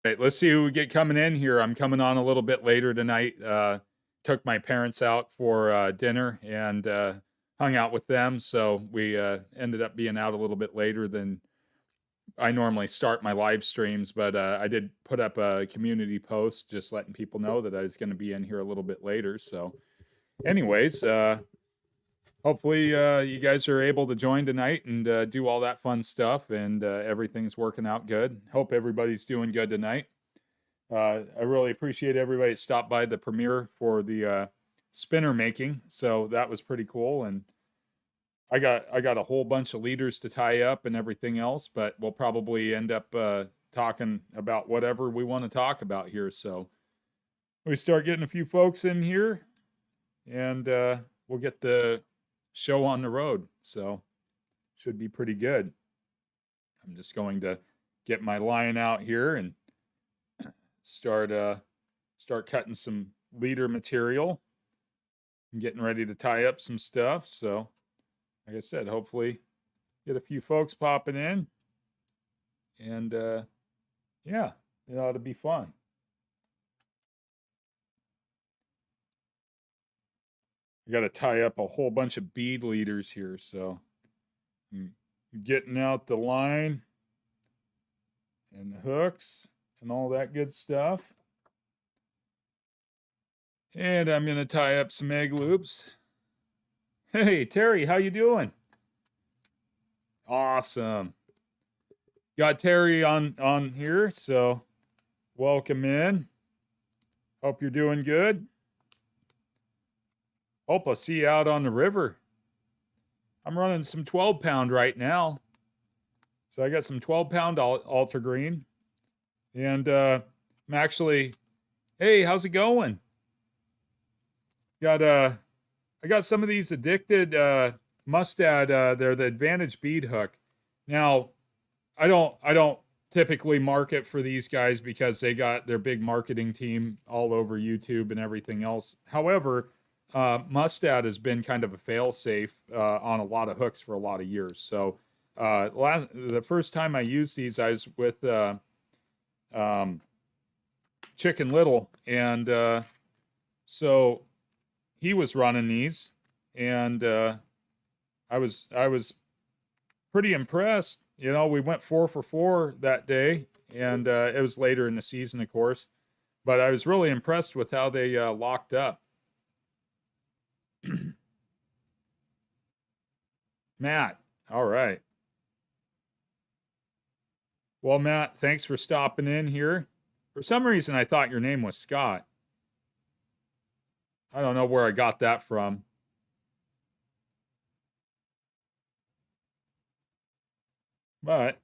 right, let's see who we get coming in here. I'm coming on a little bit later tonight. Took my parents out for dinner and hung out with them. So we ended up being out a little bit later than I normally start my live streams. But I did put up a community post just letting people know that I was going to be in here a little bit later. So, anyways, hopefully you guys are able to join tonight and do all that fun stuff and everything's working out good. Hope everybody's doing good tonight. I really appreciate everybody that stopped by the premiere for the spinner making. So that was pretty cool. And I got a whole bunch of leaders to tie up and everything else, but we'll probably end up talking about whatever we want to talk about here. So we start getting a few folks in here, and we'll get the show on the road. So should be pretty good. I'm just going to get my line out here and start cutting some leader material and getting ready to tie up some stuff. So, like I said, hopefully get a few folks popping in, and yeah, it ought to be fun. I got to tie up a whole bunch of bead leaders here, so I'm getting out the line and the hooks and all that good stuff. And I'm going to tie up some egg loops. Hey, Terry, how you doing? Awesome. Got Terry on here, so welcome in. Hope you're doing good. Hope I'll see you out on the river. I'm running some 12-pound right now. So I got some 12-pound Alter Green. And I'm actually, hey, how's it going? I got some of these addicted Mustad. They're the Advantage bead hook. Now, I don't typically market for these guys because they got their big marketing team all over YouTube and everything else. However, Mustad has been kind of a fail-safe on a lot of hooks for a lot of years. So the first time I used these, I was with Chicken Little, and so he was running these, and I was pretty impressed. You know, we went 4 for 4 that day, and it was later in the season, of course, but I was really impressed with how they locked up. Matt, all right. Well, Matt, thanks for stopping in here. For some reason, I thought your name was Scott. I don't know where I got that from. But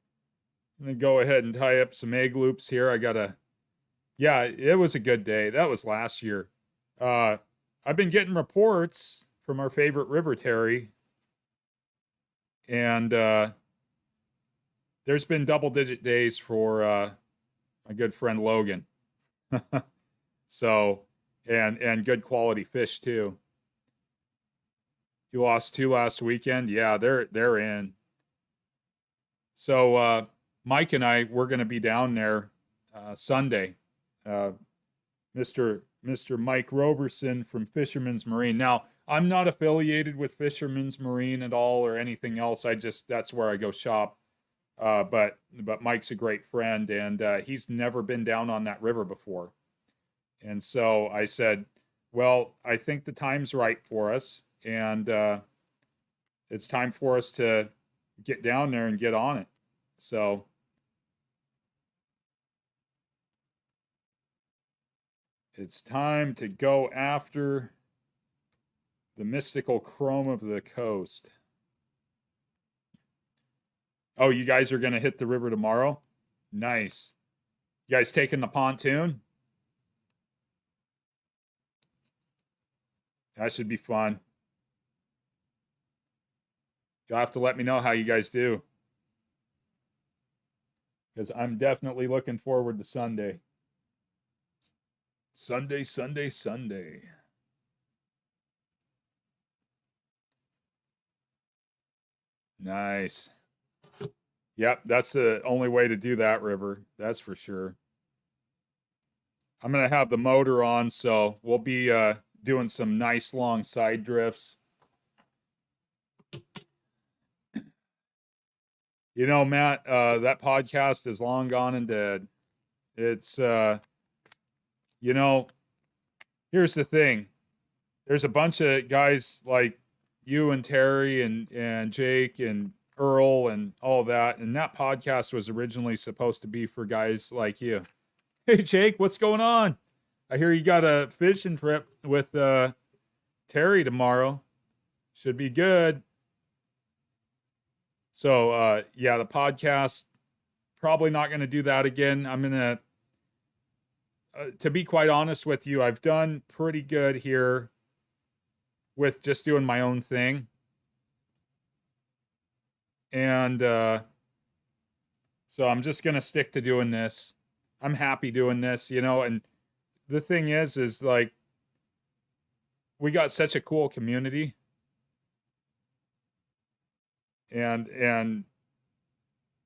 I'm going to go ahead and tie up some egg loops here. Yeah, it was a good day. That was last year. I've been getting reports from our favorite river, Terry, and there's been double-digit days for my good friend Logan. So, and good quality fish too. You lost 2 last weekend. Yeah, they're in. So Mike and we're going to be down there Sunday. Mr. Mike Roberson from Fisherman's Marine. Now, I'm not affiliated with Fisherman's Marine at all or anything else. That's where I go shop. But Mike's a great friend, and he's never been down on that river before. And so I said, well, I think the time's right for us, and it's time for us to get down there and get on it. So it's time to go after the mystical chrome of the coast. Oh, you guys are going to hit the river tomorrow? Nice. You guys taking the pontoon? That should be fun. You'll have to let me know how you guys do. Because I'm definitely looking forward to Sunday. Sunday, Sunday, Sunday. Nice. Yep, that's the only way to do that river. That's for sure. I'm gonna have the motor on, so we'll be doing some nice long side drifts. You know, Matt, that podcast is long gone and dead. It's you know, here's the thing. There's a bunch of guys like you and Terry and Jake and Earl and all that, and that podcast was originally supposed to be for guys like you. Hey Jake, what's going on? I hear you got a fishing trip with Terry tomorrow. Should be good. So yeah, the podcast, probably not going to do that again. I'm going to be quite honest with you, I've done pretty good here with just doing my own thing. And so I'm just going to stick to doing this. I'm happy doing this, you know, and the thing is like, we got such a cool community. And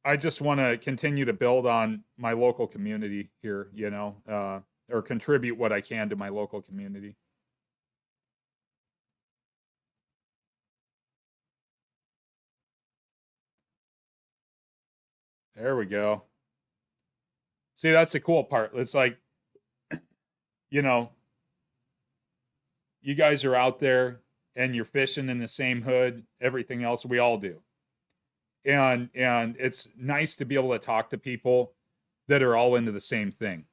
I just want to continue to build on my local community here, you know, or contribute what I can to my local community. There we go. See, that's the cool part. It's like, you know, you guys are out there and you're fishing in the same hood, everything else we all do. And it's nice to be able to talk to people that are all into the same thing.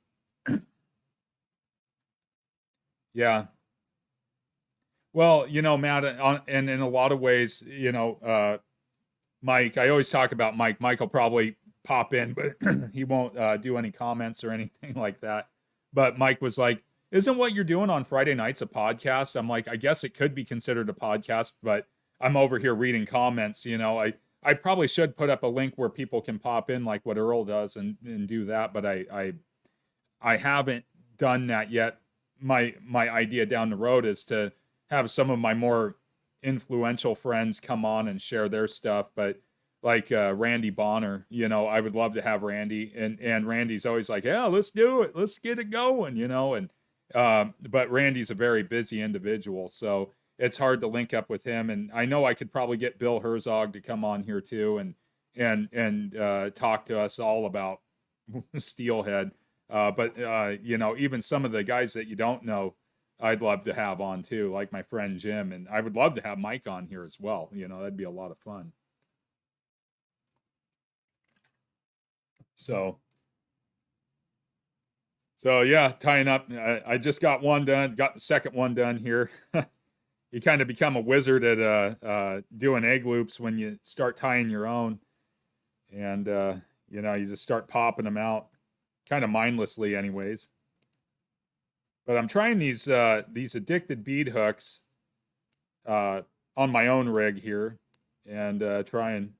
Yeah. Well, you know, Matt, and in a lot of ways, you know, Mike, I always talk about Mike. Mike will probably pop in, but he won't do any comments or anything like that. But Mike was like, "Isn't what you're doing on Friday nights a podcast?" I'm like, "I guess it could be considered a podcast, but I'm over here reading comments. You know, I probably should put up a link where people can pop in, like what Earl does, and do that. But I haven't done that yet. My idea down the road is to have some of my more influential friends come on and share their stuff, but like Randy Bonner, you know, I would love to have Randy, and Randy's always like, yeah, let's do it, let's get it going, you know, and but Randy's a very busy individual, so it's hard to link up with him. And I know I could probably get Bill Herzog to come on here too, and talk to us all about Steelhead. But you know, even some of the guys that you don't know, I'd love to have on too, like my friend Jim, and I would love to have Mike on here as well. You know, that'd be a lot of fun. So, so yeah, tying up. I just got one done. Got the second one done here. You kind of become a wizard at doing egg loops when you start tying your own, and you know, you just start popping them out, kind of mindlessly, anyways. But I'm trying these addicted bead hooks on my own rig here, and trying,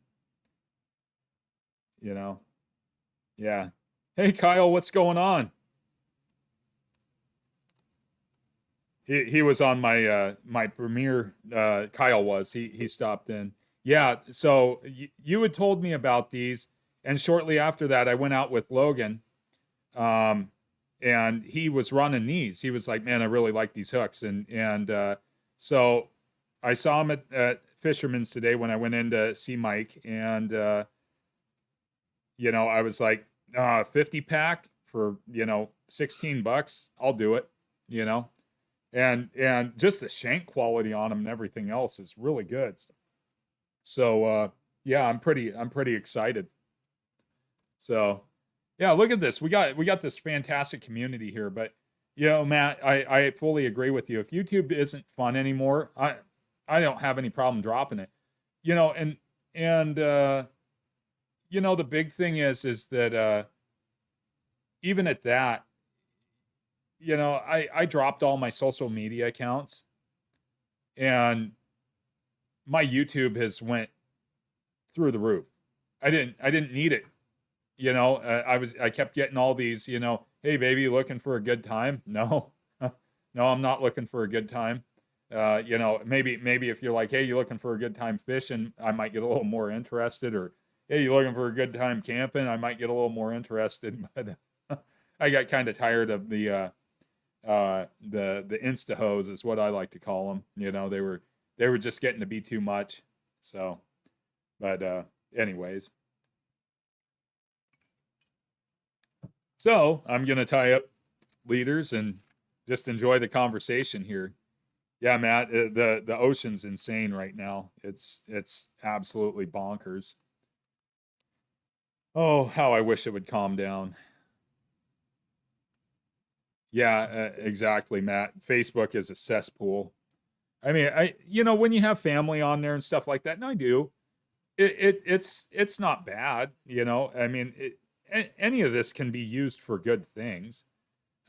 you know, yeah. Hey Kyle, what's going on? He was on my my premiere. Kyle was he stopped in. Yeah, so you had told me about these, and shortly after that, I went out with Logan, um, and he was running these. He was like, "Man, I really like these hooks," and so I saw him at Fisherman's today when I went in to see Mike, and you know, I was like, 50 pack for, you know, $16. I'll do it, you know. And just the shank quality on them and everything else is really good. So yeah, I'm pretty excited. So yeah, look at this. We got this fantastic community here, but you know, Matt, I fully agree with you. If YouTube isn't fun anymore, I don't have any problem dropping it. You know, and you know, the big thing is that even at that, you know, I dropped all my social media accounts, and my YouTube has went through the roof. I didn't need it. You know, I kept getting all these, you know, hey baby, looking for a good time? No. No, I'm not looking for a good time. You know, maybe if you're like, hey, you looking for a good time fishing, I might get a little more interested, or hey, you looking for a good time camping, I might get a little more interested. But I got kind of tired of the insta hoes is what I like to call them. You know, they were just getting to be too much. So, but anyways, so I'm gonna tie up leaders and just enjoy the conversation here. Yeah, Matt, the ocean's insane right now. It's absolutely bonkers. Oh, how I wish it would calm down. Yeah, exactly, Matt. Facebook is a cesspool. I mean, when you have family on there and stuff like that, and I do, it's not bad. I mean, any of this can be used for good things.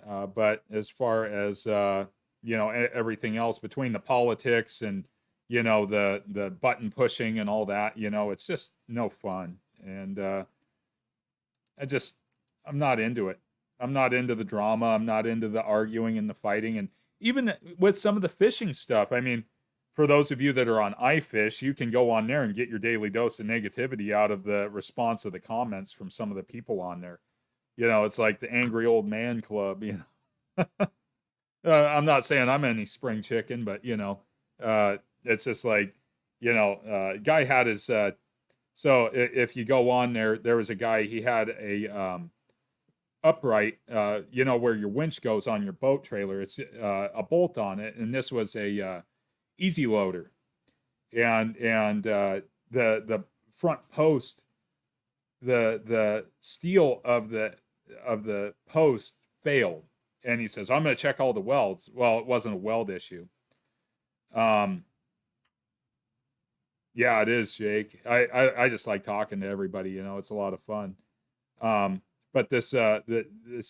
But as far as everything else between the politics and the button pushing and all that, it's just no fun. And I just I'm not into it. I'm not into the drama. I'm not into the arguing and the fighting. And even with some of the fishing stuff, I mean, for those of you that are on iFish, you can go on there and get your daily dose of negativity out of the response of the comments from some of the people on there. It's like the angry old man club. I'm not saying I'm any spring chicken, but it's just like, guy had his. So if you go on there, there was a guy. He had a upright, where your winch goes on your boat trailer. It's a bolt on it, and this was a easy loader, and the front post, the steel of the post failed, and he says, "I'm going to check all the welds." Well, it wasn't a weld issue. Um, yeah, it is, Jake. I just like talking to everybody. It's a lot of fun. But this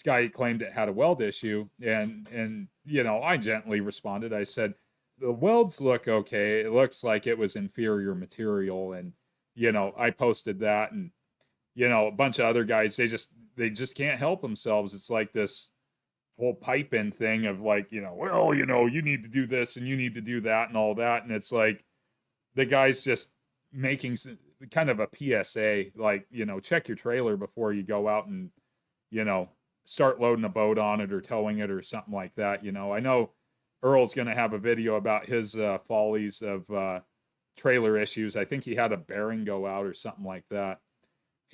guy claimed it had a weld issue, and I gently responded. I said, the welds look okay. It looks like it was inferior material, and I posted that, and a bunch of other guys, they just can't help themselves. It's like this whole pipe in thing of like, well, you need to do this and you need to do that and all that. And it's like the guy's just making kind of a PSA, like, check your trailer before you go out and, you know, start loading a boat on it or towing it or something like that. I know Earl's going to have a video about his follies of trailer issues. I think he had a bearing go out or something like that.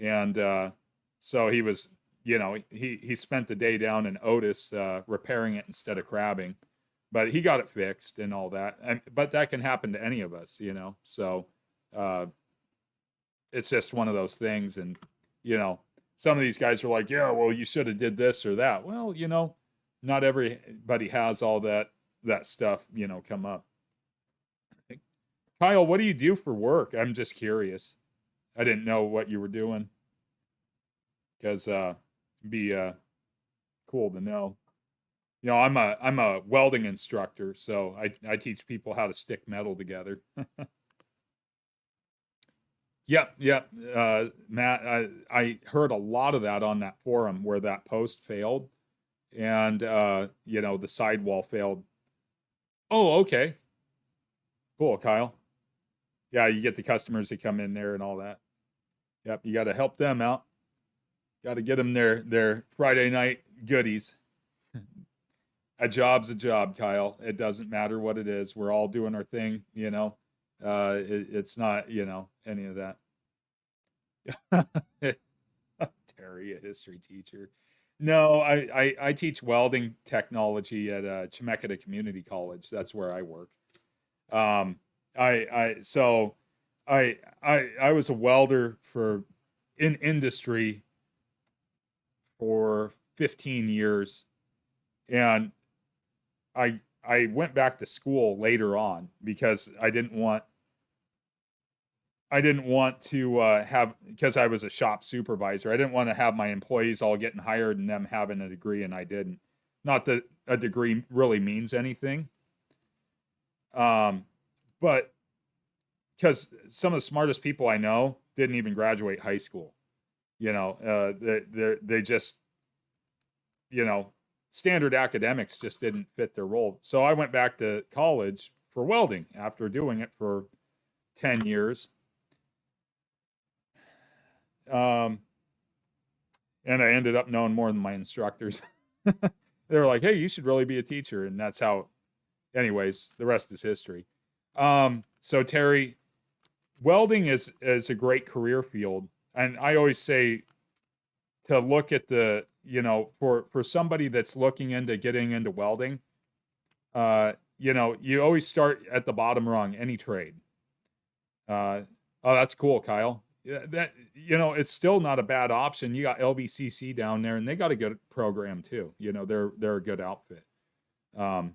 And so he was, he spent the day down in Otis repairing it instead of crabbing, but he got it fixed and all that. But that can happen to any of us, So uh, it's just one of those things. And some of these guys are like, yeah, well, you should have did this or that. Well, not everybody has all that stuff, come up. Kyle, what do you do for work? I'm just curious. I didn't know what you were doing because be cool to know. I'm a welding instructor, so I teach people how to stick metal together. Yep, yep. Matt, I heard a lot of that on that forum where that post failed, and the sidewall failed. Oh, okay, cool, Kyle. Yeah, you get the customers that come in there and all that. Yep, you got to help them out. Got to get them their Friday night goodies. A job's a job, Kyle. It doesn't matter what it is. We're all doing our thing, it's not, any of that. Terry, a history teacher. No, I teach welding technology at Chemeketa Community College. That's where I work. So I was a welder in industry for 15 years, and I went back to school later on because I didn't want to have, because I was a shop supervisor. I didn't want to have my employees all getting hired and them having a degree and I didn't. Not that a degree really means anything, but because some of the smartest people I know didn't even graduate high school. They just, standard academics just didn't fit their role. So I went back to college for welding after doing it for 10 years. Um, and I ended up knowing more than my instructors. They were like, "Hey, you should really be a teacher," and that's how. Anyways, the rest is history. So Terry, welding is a great career field, and I always say to look at the for somebody that's looking into getting into welding, you always start at the bottom rung, any trade. Oh, that's cool, Kyle. Yeah, that it's still not a bad option. You got LVCC down there, and they got a good program too. They're a good outfit. Um,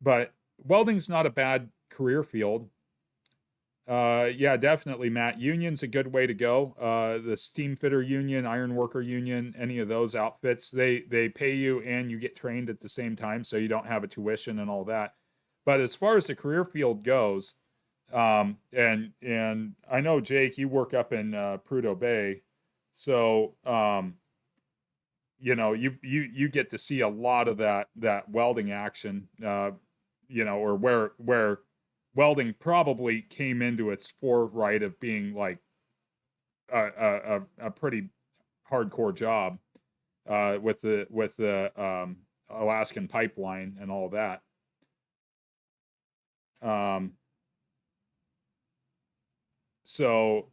but welding's not a bad career field. Yeah, definitely, Matt. Union's a good way to go. The steam fitter union, iron worker union, any of those outfits, they pay you and you get trained at the same time, so you don't have a tuition and all that. But as far as the career field goes, and I know Jake, you work up in Prudhoe Bay, so you get to see a lot of that welding action, or where welding probably came into its foreright of being like a pretty hardcore job with the Alaskan pipeline and all that. So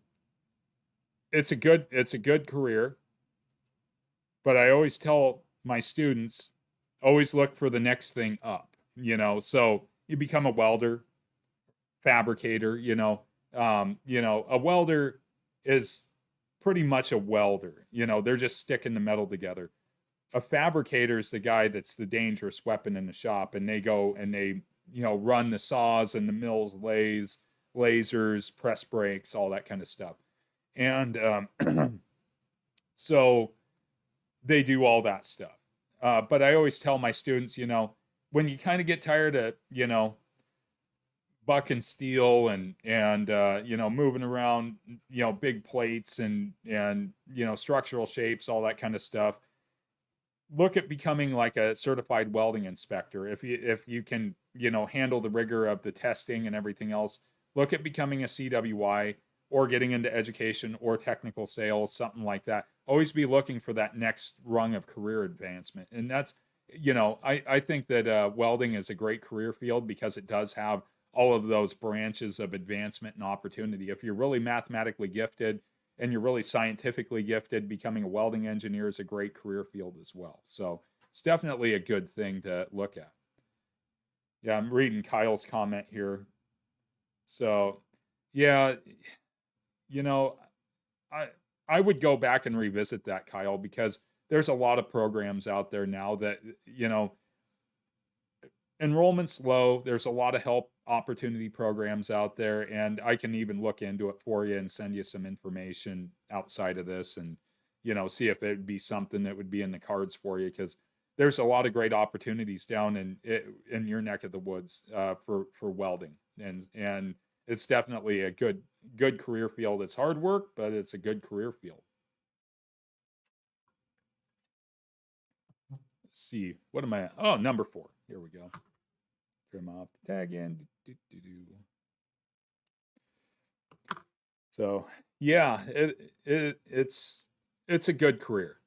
it's a good career, but I always tell my students, always look for the next thing up. So you become a welder, fabricator. A welder is pretty much a welder. They're just sticking the metal together. A fabricator is the guy that's the dangerous weapon in the shop, and they go and they run the saws and the mills, lathes, lasers, press brakes, all that kind of stuff. And so they do all that stuff. But I always tell my students, when you kind of get tired of bucking steel and moving around big plates and structural shapes, all that kind of stuff, look at becoming like a certified welding inspector. If you can handle the rigor of the testing and everything else, look at becoming a CWI or getting into education or technical sales, something like that. Always be looking for that next rung of career advancement. And that's I think that welding is a great career field because it does have all of those branches of advancement and opportunity. If you're really mathematically gifted and you're really scientifically gifted, becoming a welding engineer is a great career field as well. So it's definitely a good thing to look at. Yeah, I'm reading Kyle's comment here. So, yeah, you know, I I would go back and revisit that, Kyle, because there's a lot of programs out there now that enrollment's low. There's a lot of help opportunity programs out there, and I can even look into it for you and send you some information outside of this, and see if it'd be something that would be in the cards for you, because there's a lot of great opportunities down in your neck of the woods for welding, and it's definitely a good career field. It's hard work, but it's a good career field. Let's see, what am I at? Oh, number 4. Here we go. Trim off the tag end. So yeah, it's a good career.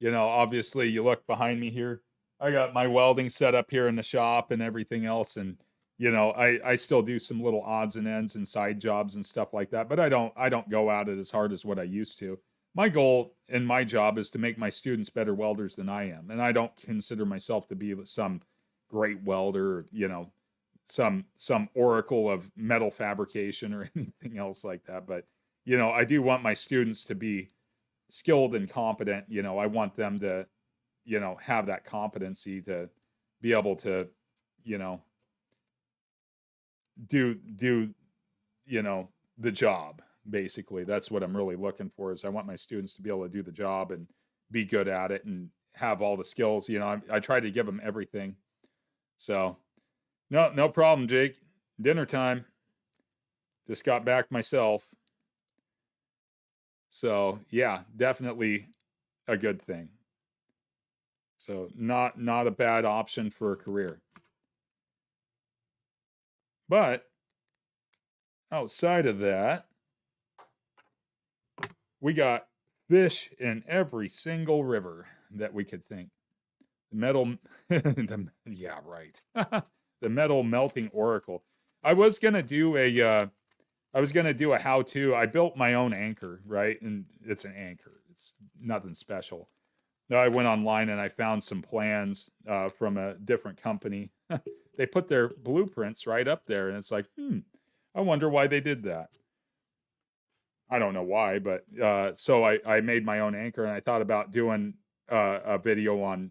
Obviously you look behind me here. I got my welding set up here in the shop and everything else, and I still do some little odds and ends and side jobs and stuff like that, but I don't go at it as hard as what I used to. My goal in my job is to make my students better welders than I am, and I don't consider myself to be some great welder, some oracle of metal fabrication or anything else like that. But I do want my students to be skilled and competent. I want them to have that competency to be able to you know do the job. Basically, that's what I'm really looking for. Is I want my students to be able to do the job and be good at it and have all the skills. I try to give them everything. So no problem, Jake. Dinner time. Just got back myself. So yeah, definitely a good thing. So not a bad option for a career. But outside of that, we got fish in every single river that we could think. The metal, yeah, right. The metal melting oracle. I was gonna do a how-to. I built my own anchor, right? And it's an anchor. It's nothing special. I went online and I found some plans from a different company. They put their blueprints right up there, and it's like, I wonder why they did that. I don't know why, but so I made my own anchor, and I thought about doing a video on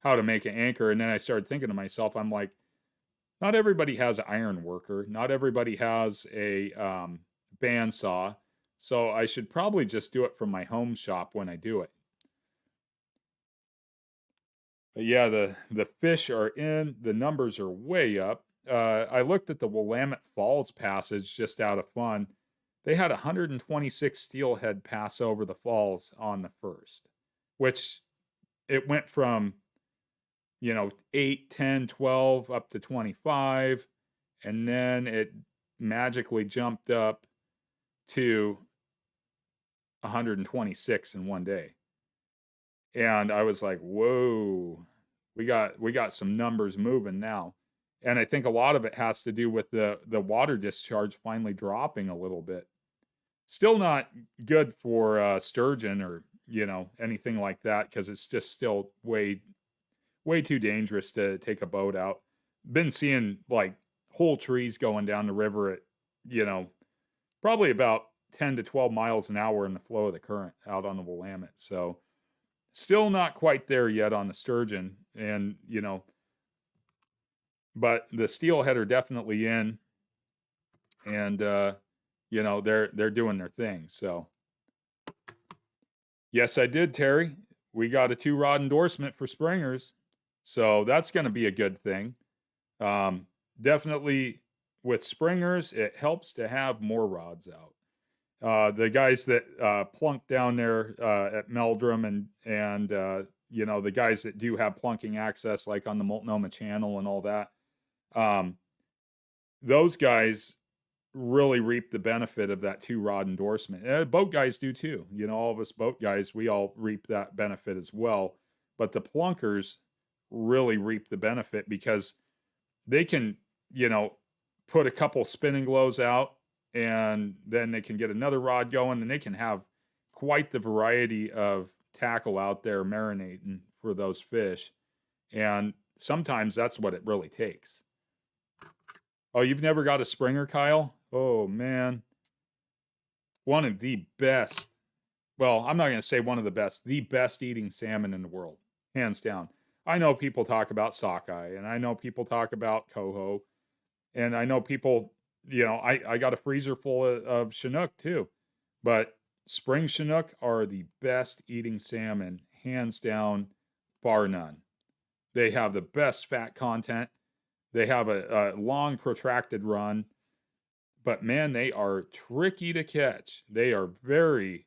how to make an anchor, and then I started thinking to myself, I'm like, not everybody has an iron worker, not everybody has a bandsaw, so I should probably just do it from my home shop when I do it. But yeah, the fish are in, the numbers are way up. I looked at the Willamette Falls passage just out of fun. They had 126 steelhead pass over the falls on the first, which it went from 8, 10, 12 up to 25, and then it magically jumped up to 126 in one day. And I was like, whoa, we got some numbers moving now. And I think a lot of it has to do with the water discharge finally dropping a little bit. Still not good for sturgeon or anything like that, because it's just still way too dangerous to take a boat out. Been seeing like whole trees going down the river at probably about 10 to 12 miles an hour in the flow of the current out on the Willamette. So still not quite there yet on the sturgeon, and but the steelhead are definitely in, and they're doing their thing. So yes, I did, Terry. We got a 2-rod endorsement for Springers, so that's going to be a good thing. Definitely with Springers, it helps to have more rods out. The guys that plunk down there at Meldrum and the guys that do have plunking access, like on the Multnomah Channel and all that, those guys really reap the benefit of that 2-rod endorsement. Boat guys do too. All of us boat guys, we all reap that benefit as well. But the plunkers really reap the benefit because they can, put a couple spinning glows out, and then they can get another rod going, and they can have quite the variety of tackle out there marinating for those fish. And sometimes that's what it really takes. Oh, you've never got a Springer, Kyle? Oh, man. One of the best. Well, I'm not going to say one of the best eating salmon in the world, hands down. I know people talk about sockeye, and I know people talk about coho, and I know people, I got a freezer full of Chinook too, but spring Chinook are the best eating salmon, hands down, bar none. They have the best fat content. They have a long, protracted run, but man, they are tricky to catch. They are very,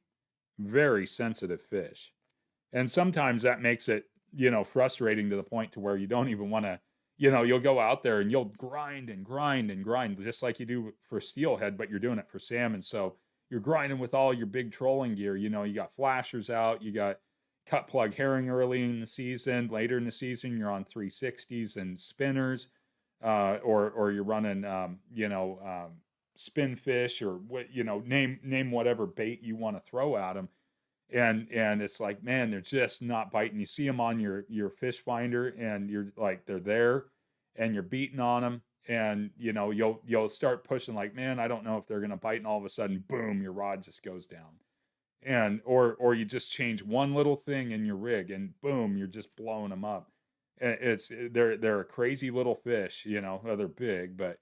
very sensitive fish. And sometimes that makes it, frustrating to the point to where you don't even want to, you'll go out there and you'll grind and grind and grind, just like you do for steelhead, but you're doing it for salmon. So you're grinding with all your big trolling gear. You got flashers out, you got cut plug herring early in the season, later in the season, you're on 360s and spinners, or you're running, spin fish, or what, name whatever bait you want to throw at them. And it's like, man, they're just not biting. You see them on your fish finder, and you're like, they're there, and you're beating on them, and you'll start pushing, like, man, I don't know if they're gonna bite, and all of a sudden, boom, your rod just goes down, and or you just change one little thing in your rig, and boom, you're just blowing them up. They're a crazy little fish, they're big, but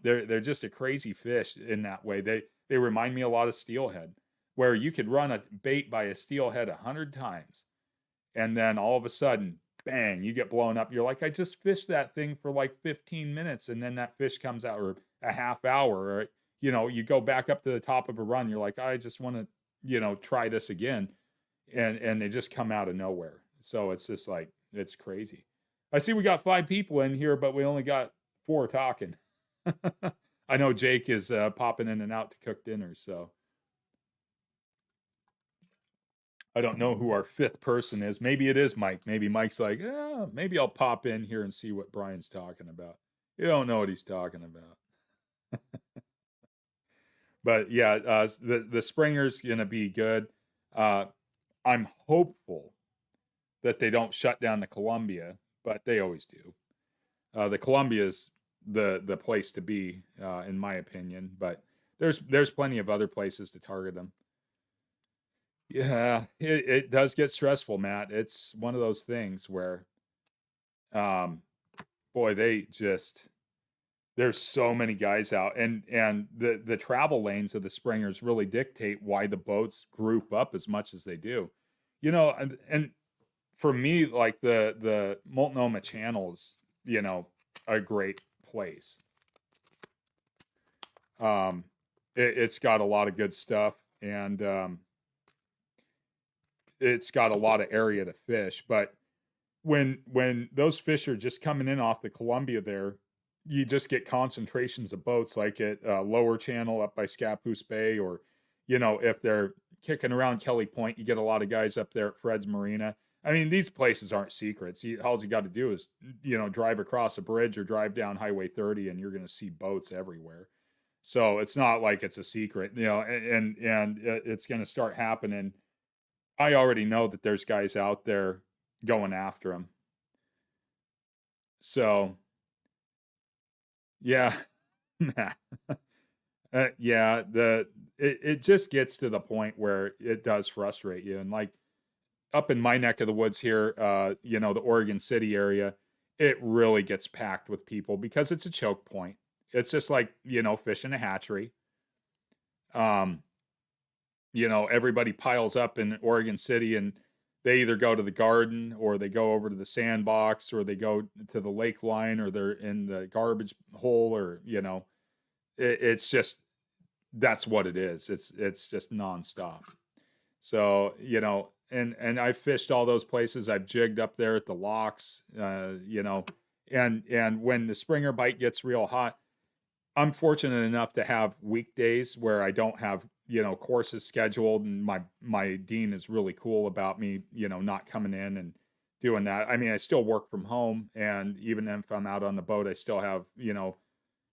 they're just a crazy fish in that way. They remind me a lot of steelhead, where you could run a bait by a steelhead 100 times, and then all of a sudden, bang, you get blown up. You're like, I just fished that thing for like 15 minutes, and then that fish comes out, or a half hour, or you go back up to the top of a run. You're like, I just want to, try this again, and they just come out of nowhere. So it's just like, it's crazy. I see we got 5 people in here, but we only got 4 talking. I know Jake is popping in and out to cook dinner, so. I don't know who our fifth person is. Maybe it is Mike. Maybe Mike's like, yeah, maybe I'll pop in here and see what Brian's talking about. You don't know what he's talking about. But yeah, the Springer's gonna be good. Uh, I'm hopeful that they don't shut down the Columbia, but they always do. The Columbia is the place to be, in my opinion. But there's plenty of other places to target them. Yeah, it does get stressful, Matt. It's one of those things where, um, boy, they just there's so many guys out, and the travel lanes of the Springers really dictate why the boats group up as much as they do. And for me, like the Multnomah Channel's, a great place. Um, it's got a lot of good stuff, and it's got a lot of area to fish. But when those fish are just coming in off the Columbia there, you just get concentrations of boats like at Lower Channel up by Scappoose Bay, or if they're kicking around Kelly Point, you get a lot of guys up there at Fred's Marina. I mean, these places aren't secrets. All you got to do is drive across a bridge or drive down Highway 30, and you're going to see boats everywhere. So it's not like it's a secret, and it's going to start happening. I already know that there's guys out there going after them. So yeah, yeah. It just gets to the point where it does frustrate you, and like up in my neck of the woods here, the Oregon City area, it really gets packed with people because it's a choke point. It's just like fishing a hatchery. Um, everybody piles up in Oregon City, and they either go to the garden or they go over to the sandbox or they go to the lake line or they're in the garbage hole, or it's just that's what it is. It's just nonstop. So and I've fished all those places. I've jigged up there at the locks, and when the Springer bite gets real hot, I'm fortunate enough to have weekdays where I don't have, courses scheduled, and my dean is really cool about me, not coming in and doing that. I mean, I still work from home, and even if I'm out on the boat, I still have,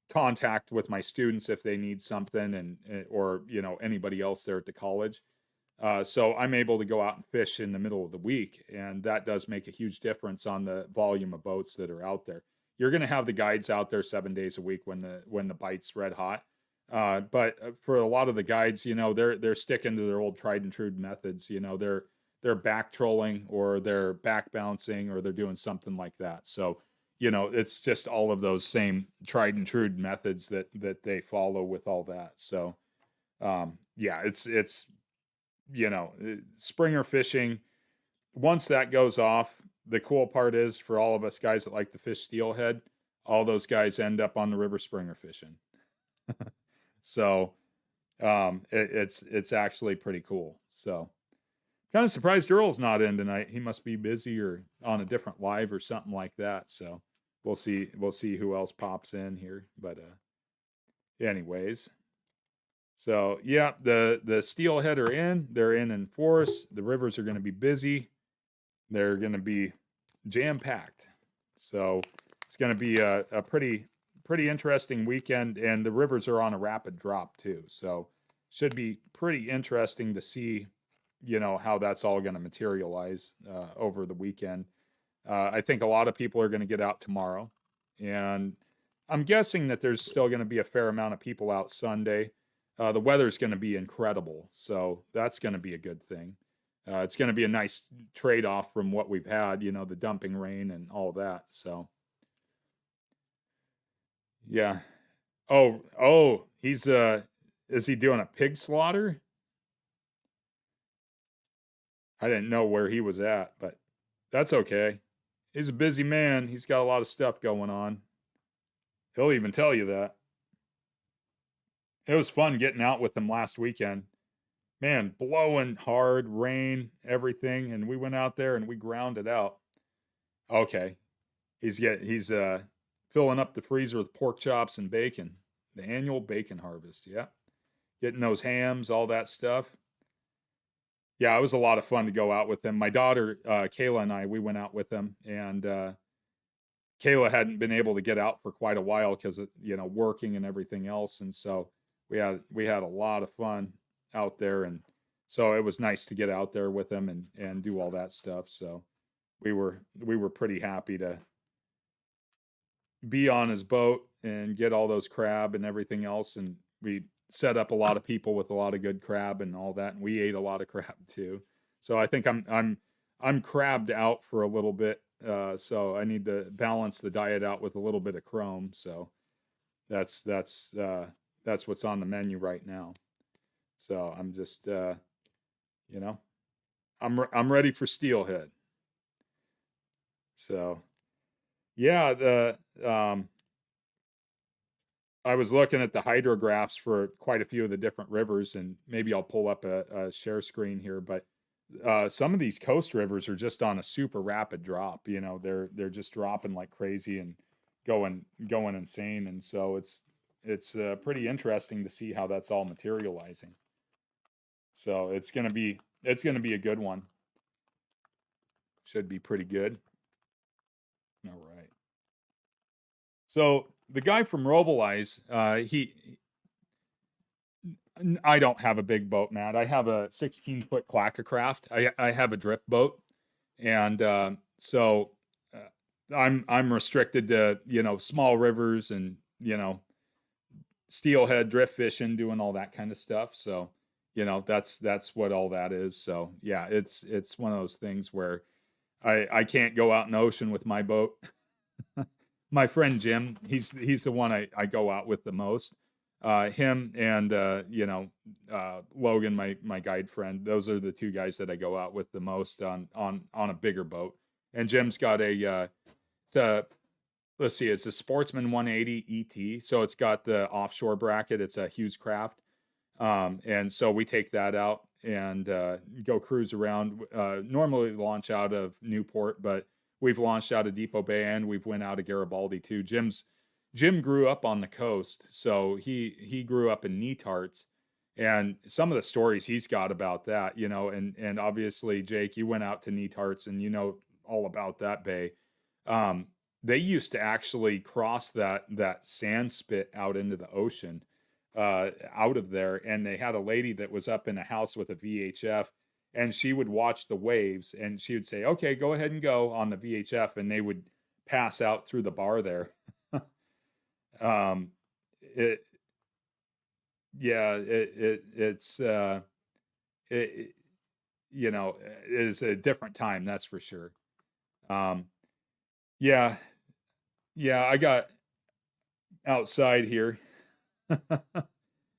contact with my students if they need something, and or anybody else there at the college. So I'm able to go out and fish in the middle of the week, and that does make a huge difference on the volume of boats that are out there. You're going to have the guides out there 7 days a week when the bite's red hot. But for a lot of the guides, they're sticking to their old tried and true methods. They're back trolling, or they're back bouncing, or they're doing something like that. So it's just all of those same tried and true methods that they follow with all that. So yeah, it's Springer fishing, once that goes off, the cool part is for all of us guys that like to fish steelhead, all those guys end up on the river Springer fishing. So it's actually pretty cool. So kind of surprised Earl's not in tonight. He must be busy or on a different live or something like that. So we'll see who else pops in here. But anyways. So yeah, the steelhead are in. They're in force. The rivers are going to be busy. They're going to be jam packed. So it's going to be a pretty interesting weekend, and the rivers are on a rapid drop too. So should be pretty interesting to see, how that's all going to materialize over the weekend. I think a lot of people are going to get out tomorrow, and I'm guessing that there's still going to be a fair amount of people out Sunday. The weather's going to be incredible, so that's going to be a good thing. It's going to be a nice trade off from what we've had, the dumping rain and all that. So, yeah. Oh, is he doing a pig slaughter? I didn't know where he was at, but that's okay. He's a busy man. He's got a lot of stuff going on. He'll even tell you that. It was fun getting out with him last weekend. Man, blowing hard, rain, everything, and we went out there and we ground it out. Okay. He's filling up the freezer with pork chops and bacon. The annual bacon harvest, yeah. Getting those hams, all that stuff. Yeah, it was a lot of fun to go out with him. My daughter, Kayla and I, we went out with him, and, Kayla hadn't been able to get out for quite a while because of, working and everything else, and so we had a lot of fun out there, and so it was nice to get out there with him and do all that stuff, so we were pretty happy to be on his boat and get all those crab and everything else, and we set up a lot of people with a lot of good crab and all that, and we ate a lot of crab too. So I think I'm crabbed out for a little bit, so I need to balance the diet out with a little bit of chrome. So that's that's that's what's on the menu right now. So I'm just you know I'm ready for steelhead. So yeah, the I was looking at the hydrographs for quite a few of the different rivers, and maybe I'll pull up a share screen here. But some of these coast rivers are just on a super rapid drop. They're just dropping like crazy and going insane. And so it's pretty interesting to see how that's all materializing. So it's gonna be a good one. Should be pretty good. All right. So the guy from Robolize, I don't have a big boat, Matt. I have a 16-foot Clackacraft. I have a drift boat, and so I'm restricted to small rivers and steelhead drift fishing, doing all that kind of stuff. So that's what all that is. So yeah, it's one of those things where I can't go out in the ocean with my boat. My friend Jim, he's the one I go out with the most. Him and Logan, my guide friend. Those are the two guys that I go out with the most on a bigger boat. And Jim's got it's a let's see, it's a Sportsman 180 ET. So it's got the offshore bracket. It's a Hughes Craft. And so we take that out and go cruise around. Normally launch out of Newport, but we've launched out of Depot Bay and we've went out of Garibaldi too. Jim grew up on the coast, so he grew up in Netarts, and some of the stories he's got about that, and obviously Jake, you went out to Netarts and you know all about that bay. Um, they used to actually cross that sand spit out into the ocean, out of there, and they had a lady that was up in a house with a VHF, and she would watch the waves, and she would say, "Okay, go ahead and go on the VHF," and they would pass out through the bar there. um, it yeah, it it is a different time, that's for sure. Um, yeah, yeah, I got outside here.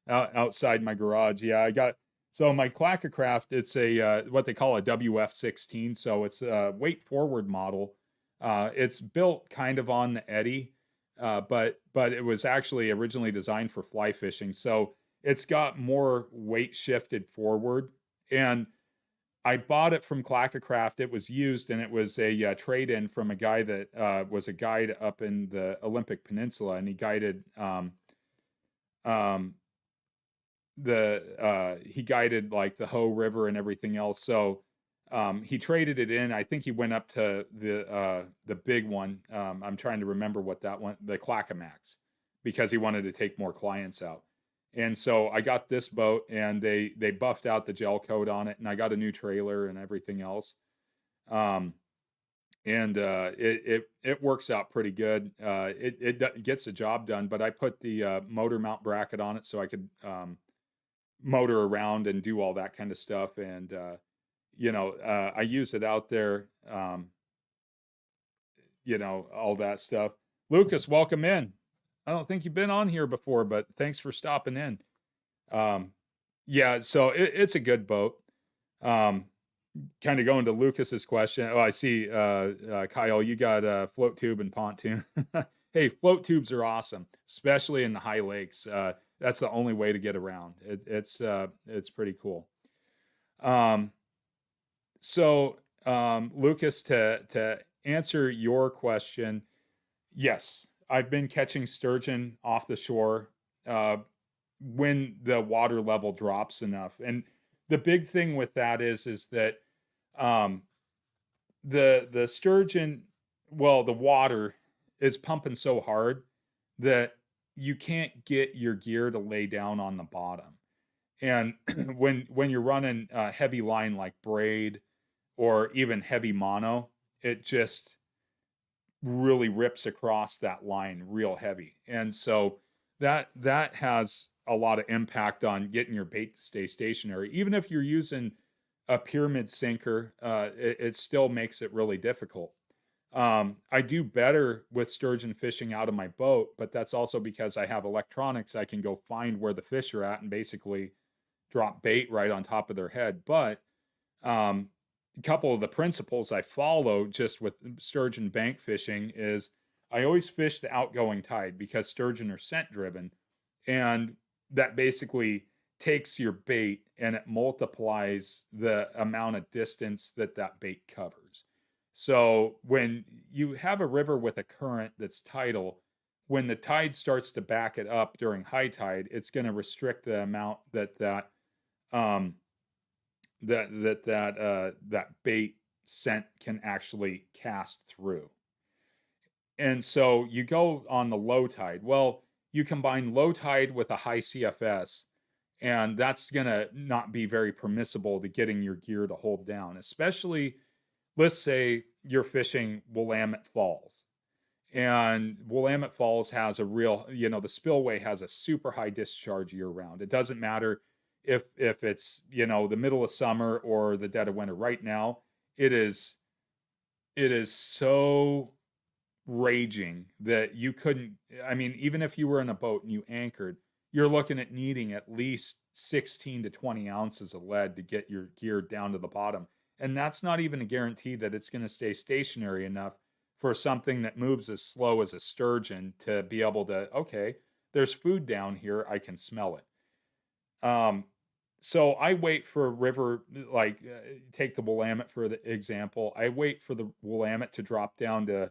Outside my garage. Yeah, I got so my Clackacraft, it's a what they call a WF-16, so it's a weight forward model. It's built kind of on the Eddy, but it was actually originally designed for fly fishing, so it's got more weight shifted forward. And I bought it from Clackacraft. It was used, and it was a trade-in from a guy that was a guide up in the Olympic Peninsula, and he guided um, he guided like the Ho River and everything else. So he traded it in. I think he went up to the big one. I'm trying to remember what that one, the Clackamas, because he wanted to take more clients out. And so I got this boat, and they buffed out the gel coat on it, and I got a new trailer and everything else. Um, and it works out pretty good. It gets the job done, but I put the motor mount bracket on it so I could motor around and do all that kind of stuff. And I use it out there. All that stuff. Lucas, welcome in. I don't think you've been on here before, but thanks for stopping in. Um, yeah, so it's a good boat. Um, Kind of going to Lucas's question. Oh, I see, Kyle, you got a float tube and pontoon. Hey, float tubes are awesome, especially in the high lakes. That's the only way to get around. It's pretty cool. Um, Lucas, to answer your question, yes, I've been catching sturgeon off the shore when the water level drops enough. And the big thing with that is that um, the sturgeon, well, the water is pumping so hard that you can't get your gear to lay down on the bottom. And when you're running heavy line like braid or even heavy mono, it just really rips across that line real heavy. And so that has a lot of impact on getting your bait to stay stationary. Even if you're using a pyramid sinker, it still makes it really difficult. I do better with sturgeon fishing out of my boat, but that's also because I have electronics. I can go find where the fish are at and basically drop bait right on top of their head. But um, a couple of the principles I follow just with sturgeon bank fishing is I always fish the outgoing tide because sturgeon are scent driven, and that basically takes your bait and it multiplies the amount of distance that that bait covers. So when you have a river with a current that's tidal, when the tide starts to back it up during high tide, it's going to restrict the amount um, that bait scent can actually cast through. And so you go on the low tide. Well, you combine low tide with a high CFS, and that's going to not be very permissible to getting your gear to hold down, especially let's say you're fishing Willamette Falls. And Willamette Falls has a real, the spillway has a super high discharge year round. It doesn't matter if it's, the middle of summer or the dead of winter. Right now, it is it is so raging that you couldn't, I mean, even if you were in a boat and you anchored, you're looking at needing at least 16 to 20 ounces of lead to get your gear down to the bottom. And that's not even a guarantee that it's going to stay stationary enough for something that moves as slow as a sturgeon to be able to, okay, there's food down here, I can smell it. So I wait for a river, like take the Willamette for the example. I wait for the Willamette to drop down to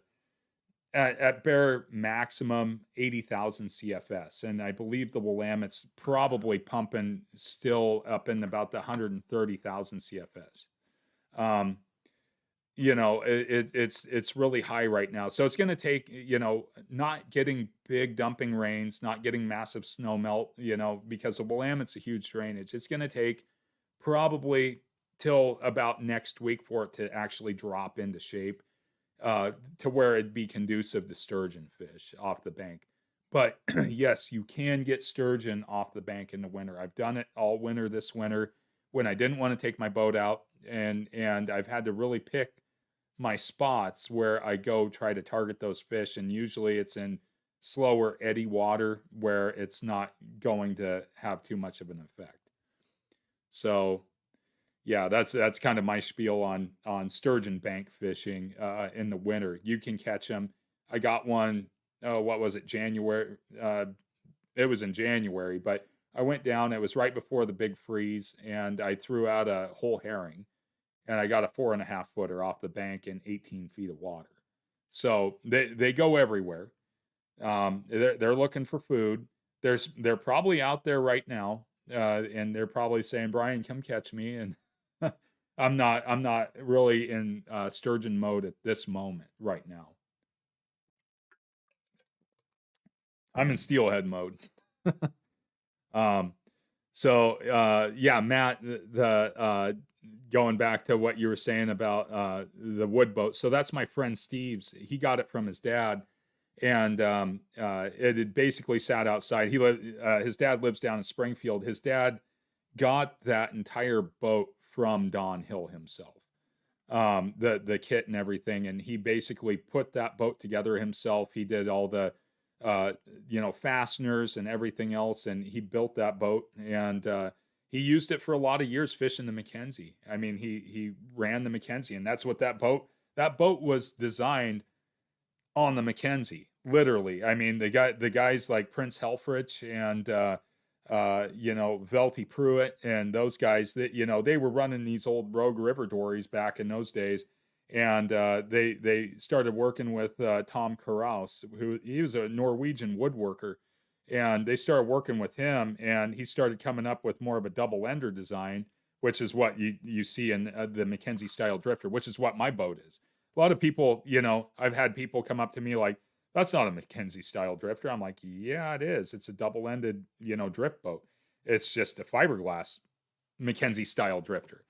at bare maximum 80,000 CFS, and I believe the Willamette's probably pumping still up in about the 130,000 CFS. Um, it's really high right now, so it's going to take not getting big dumping rains, not getting massive snow melt, because the Willamette's a huge drainage. It's going to take probably till about next week for it to actually drop into shape to where it'd be conducive to sturgeon fish off the bank. But yes, you can get sturgeon off the bank in the winter. I've done it all winter this winter when I didn't want to take my boat out, and I've had to really pick my spots where I go try to target those fish, and usually it's in slower eddy water where it's not going to have too much of an effect. So yeah, that's kind of my spiel on sturgeon bank fishing in the winter. You can catch them. I got one. Oh, what was it? January. It was in January, but I went down. It was right before the big freeze, and I threw out a whole herring, and I got a 4.5 footer off the bank in 18 feet of water. So they go everywhere. They're looking for food. They're probably out there right now, and they're probably saying, "Brian, come catch me." And I'm not really in sturgeon mode at this moment right now. I'm in steelhead mode. Um, so yeah, Matt, the going back to what you were saying about the wood boat. So that's my friend Steve's. He got it from his dad, and it had basically sat outside. His dad lives down in Springfield. His dad got that entire boat from Don Hill himself, the kit and everything, and he basically put that boat together himself. He did all the uh, fasteners and everything else, and he built that boat, and he used it for a lot of years fishing the Mackenzie. I mean, he ran the Mackenzie, and that's what that boat was designed on the Mackenzie, literally. I mean, the guys like Prince Helfrich and Velty Pruitt and those guys that they were running these old Rogue River dories back in those days, and they started working with Tom Karaus, who he was a Norwegian woodworker, and they started working with him, and he started coming up with more of a double ender design, which is what you see in the Mackenzie style drifter, which is what my boat is. A lot of people, I've had people come up to me like, that's not a Mackenzie style drifter. I'm like, yeah, it is. It's a double-ended, drift boat. It's just a fiberglass Mackenzie style drifter.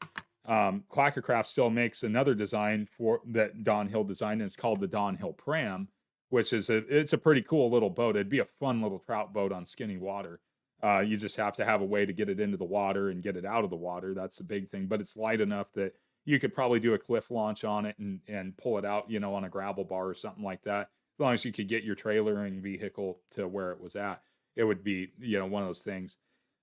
Clackercraft still makes another design for that Don Hill designed, and it's called the Don Hill Pram, which is it's a pretty cool little boat. It'd be a fun little trout boat on skinny water. You just have to have a way to get it into the water and get it out of the water. That's the big thing. But it's light enough that you could probably do a cliff launch on it and pull it out, on a gravel bar or something like that. As long as you could get your trailering vehicle to where it was at, it would be, one of those things.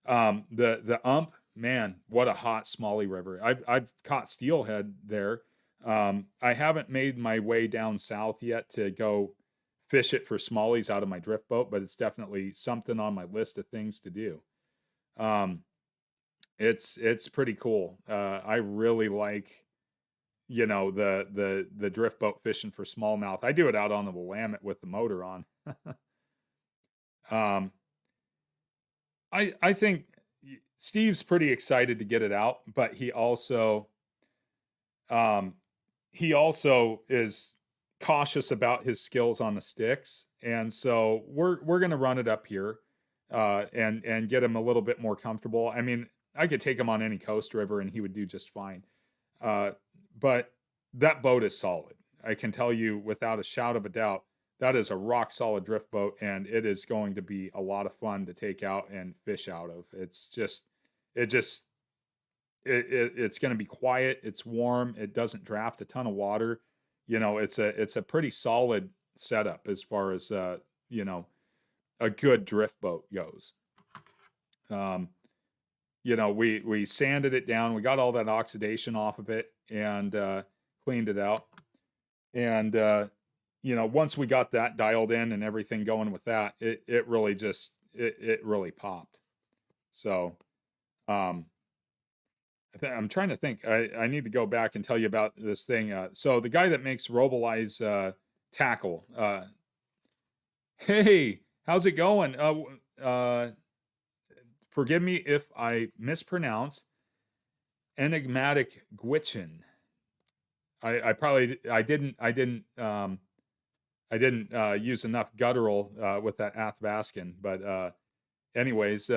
The ump, man, what a hot Smalley River. I've caught steelhead there. I haven't made my way down south yet to go fish it for smallies out of my drift boat, but it's definitely something on my list of things to do. It's pretty cool. I really like, the drift boat fishing for smallmouth. I do it out on the Willamette with the motor on. I think Steve's pretty excited to get it out, but he also is cautious about his skills on the sticks, and so we're gonna run it up here and get him a little bit more comfortable. I mean, I could take him on any coast river and he would do just fine. But that boat is solid. I can tell you without a shadow of a doubt, that is a rock solid drift boat, and it is going to be a lot of fun to take out and fish out of. It's going to be quiet. It's warm. It doesn't draft a ton of water. It's a pretty solid setup as far as a good drift boat goes. We sanded it down. We got all that oxidation off of it and cleaned it out. And once we got that dialed in and everything going with that, it really just it really popped. So I'm trying to think. I need to go back and tell you about this thing. So the guy that makes Robalize tackle, hey, how's it going? Forgive me if I mispronounce enigmatic Gwitchin. I didn't use enough guttural with that Athabascan, but anyways,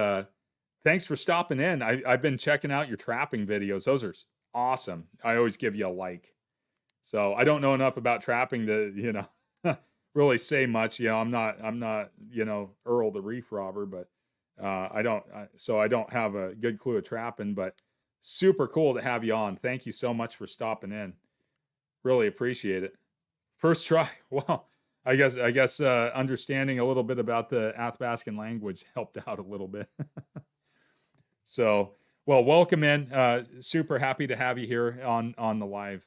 thanks for stopping in. I've been checking out your trapping videos. Those are awesome. I always give you a like. So I don't know enough about trapping to, really say much. I'm not, Earl the Reef Robber, but I don't have a good clue of trapping, but super cool to have you on. Thank you so much for stopping in. Really appreciate it. First try. Well, I guess understanding a little bit about the Athabascan language helped out a little bit. So, well, welcome in. Super happy to have you here on the live.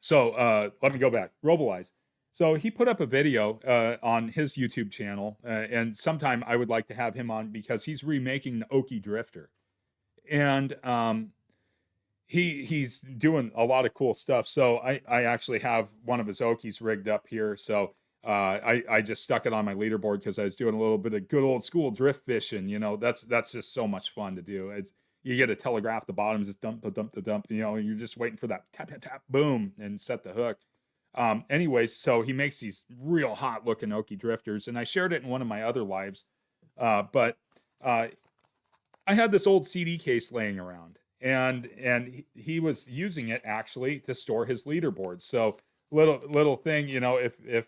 So let me go back. Robalize. So he put up a video on his YouTube channel, and sometime I would like to have him on because he's remaking the Okie Drifter, and he's doing a lot of cool stuff. So I actually have one of his Okies rigged up here. So I just stuck it on my leaderboard because I was doing a little bit of good old school drift fishing. That's just so much fun to do. You get a telegraph, the bottom just dump, you're just waiting for that tap, tap, tap, boom, and set the hook. Anyways, so he makes these real hot looking Okie drifters, and I shared it in one of my other lives. But I had this old CD case laying around, and he was using it actually to store his leaderboards. So little thing, if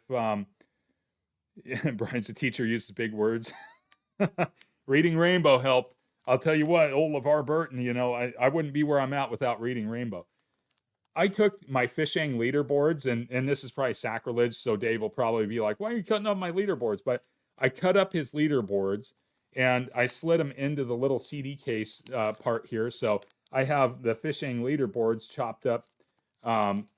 Brian's a teacher, uses big words. Reading Rainbow helped. I'll tell you what, old LeVar Burton, I wouldn't be where I'm at without reading Rainbow. I took my fishing leaderboards, and this is probably sacrilege, so Dave will probably be like, why are you cutting up my leaderboards? But I cut up his leaderboards, and I slid them into the little CD case part here. So I have the fishing leaderboards chopped up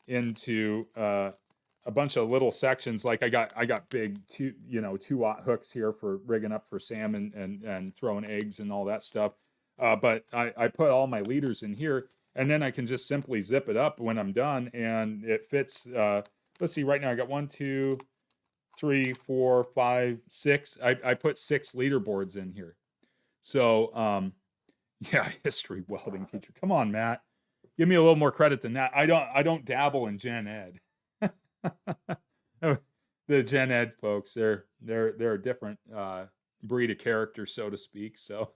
into a bunch of little sections. Like I got big 2-aught hooks here for rigging up for salmon and throwing eggs and all that stuff. But I put all my leaders in here, and then I can just simply zip it up when I'm done, and it fits. Let's see, right now I got 1, 2, 3, 4, 5, 6. I put 6 leaderboards in here. So Yeah, history welding teacher. Come on, Matt. Give me a little more credit than that. I don't dabble in gen ed. Oh, the gen ed folks, they're a different breed of character, so to speak. So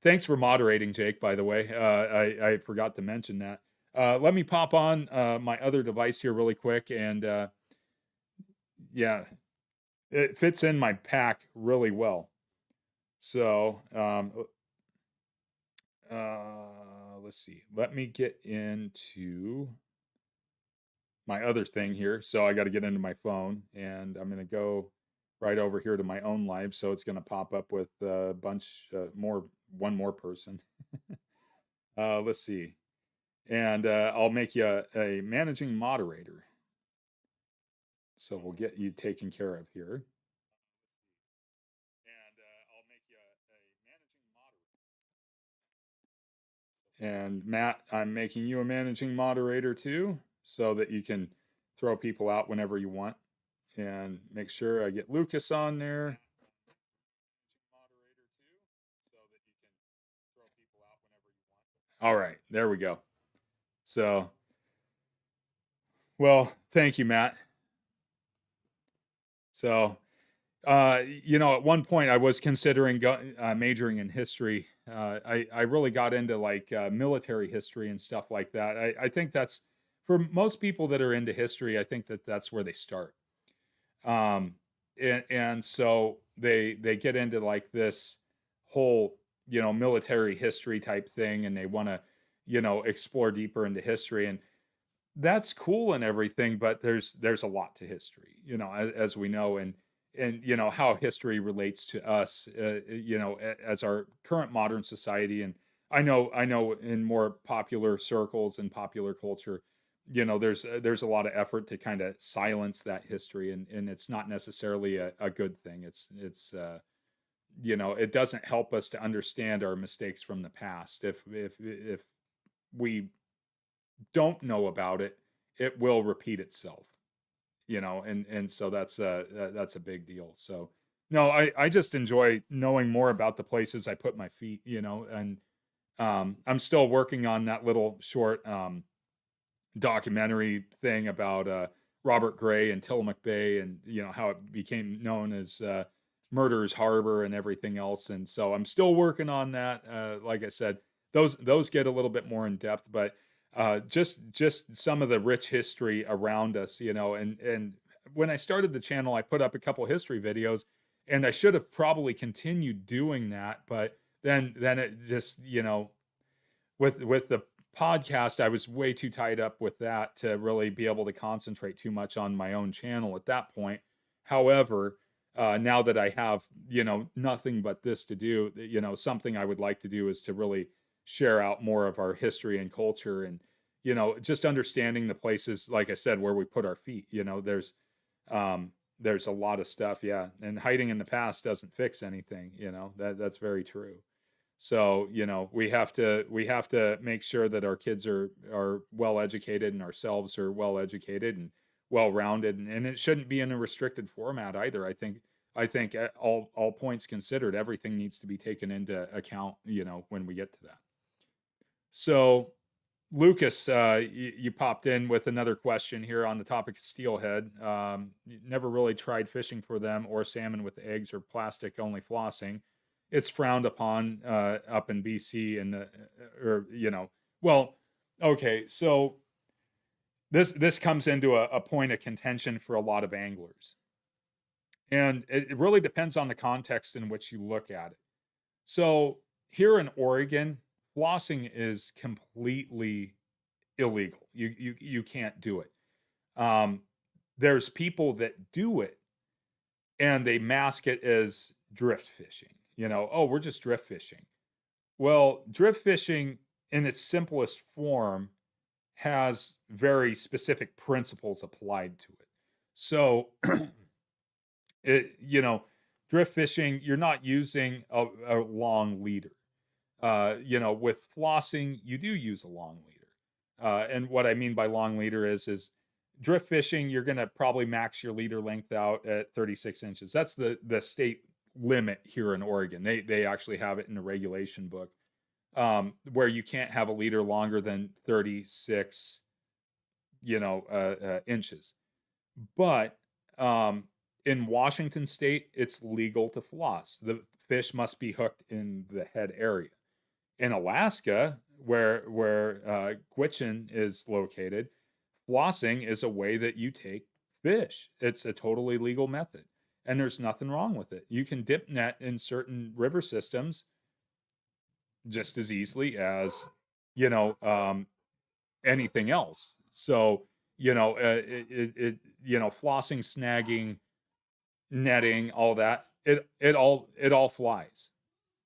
thanks for moderating, Jake, by the way. I forgot to mention that. Let me pop on my other device here really quick. And yeah, it fits in my pack really well. So let's see. Let me get into my other thing here. So I got to get into my phone, and I'm going to go right over here to my own live. So it's going to pop up with a bunch more, one more person. Let's see. And I'll make you a managing moderator. So we'll get you taken care of here. And I'll make you a managing moderator. And Matt, I'm making you a managing moderator too, so that you can throw people out whenever you want. And make sure I get Lucas on there. All right, there we go. So, well, thank you, Matt. So, at one point I was considering majoring in history. I really got into like military history and stuff like that. I think that's for most people that are into history. I think that that's where they start. Um, and so they get into like this whole military history type thing, and they want to explore deeper into history, and that's cool and everything, but there's a lot to history, as we know, and how history relates to us, as our current modern society. And I know in more popular circles and popular culture, there's a lot of effort to kind of silence that history, and it's not necessarily a good thing. It doesn't help us to understand our mistakes from the past. If we don't know about it, it will repeat itself, and so that's a big deal. So no, I just enjoy knowing more about the places I put my feet, and I'm still working on that little short documentary thing about Robert Gray and Tillamook Bay, and how it became known as Murderers Harbor and everything else. And so I'm still working on that. Like I said, those get a little bit more in depth, but just some of the rich history around us, and when I started the channel, I put up a couple history videos, and I should have probably continued doing that, but then it just, with the podcast, I was way too tied up with that to really be able to concentrate too much on my own channel at that point. However, now that I have, nothing but this to do, something I would like to do is to really share out more of our history and culture, and, just understanding the places, like I said, where we put our feet. There's a lot of stuff. Yeah. And hiding in the past doesn't fix anything, that's very true. So, we have to make sure that our kids are well educated, and ourselves are well educated and well rounded, and it shouldn't be in a restricted format either. I think all points considered, everything needs to be taken into account, when we get to that. So, Lucas, you popped in with another question here on the topic of steelhead. Never really tried fishing for them or salmon with eggs or plastic only flossing. It's frowned upon up in BC, and or well, okay. So this comes into a point of contention for a lot of anglers, and it really depends on the context in which you look at it. So here in Oregon, flossing is completely illegal. You can't do it. Um, there's people that do it, and they mask it as drift fishing. Oh, we're just drift fishing. Well, drift fishing in its simplest form has very specific principles applied to it. So, it, drift fishing, you're not using a long leader. With flossing, you do use a long leader. And what I mean by long leader is drift fishing, you're going to probably max your leader length out at 36 inches. That's the state limit here in Oregon. They actually have it in the regulation book, where you can't have a leader longer than 36, inches. But in Washington State, it's legal to floss. The fish must be hooked in the head area. In Alaska, where Gwich'in is located, flossing is a way that you take fish. It's a totally legal method, and there's nothing wrong with it. You can dip net in certain river systems just as easily as you know um, anything else. So flossing, snagging, netting, all that, it all flies.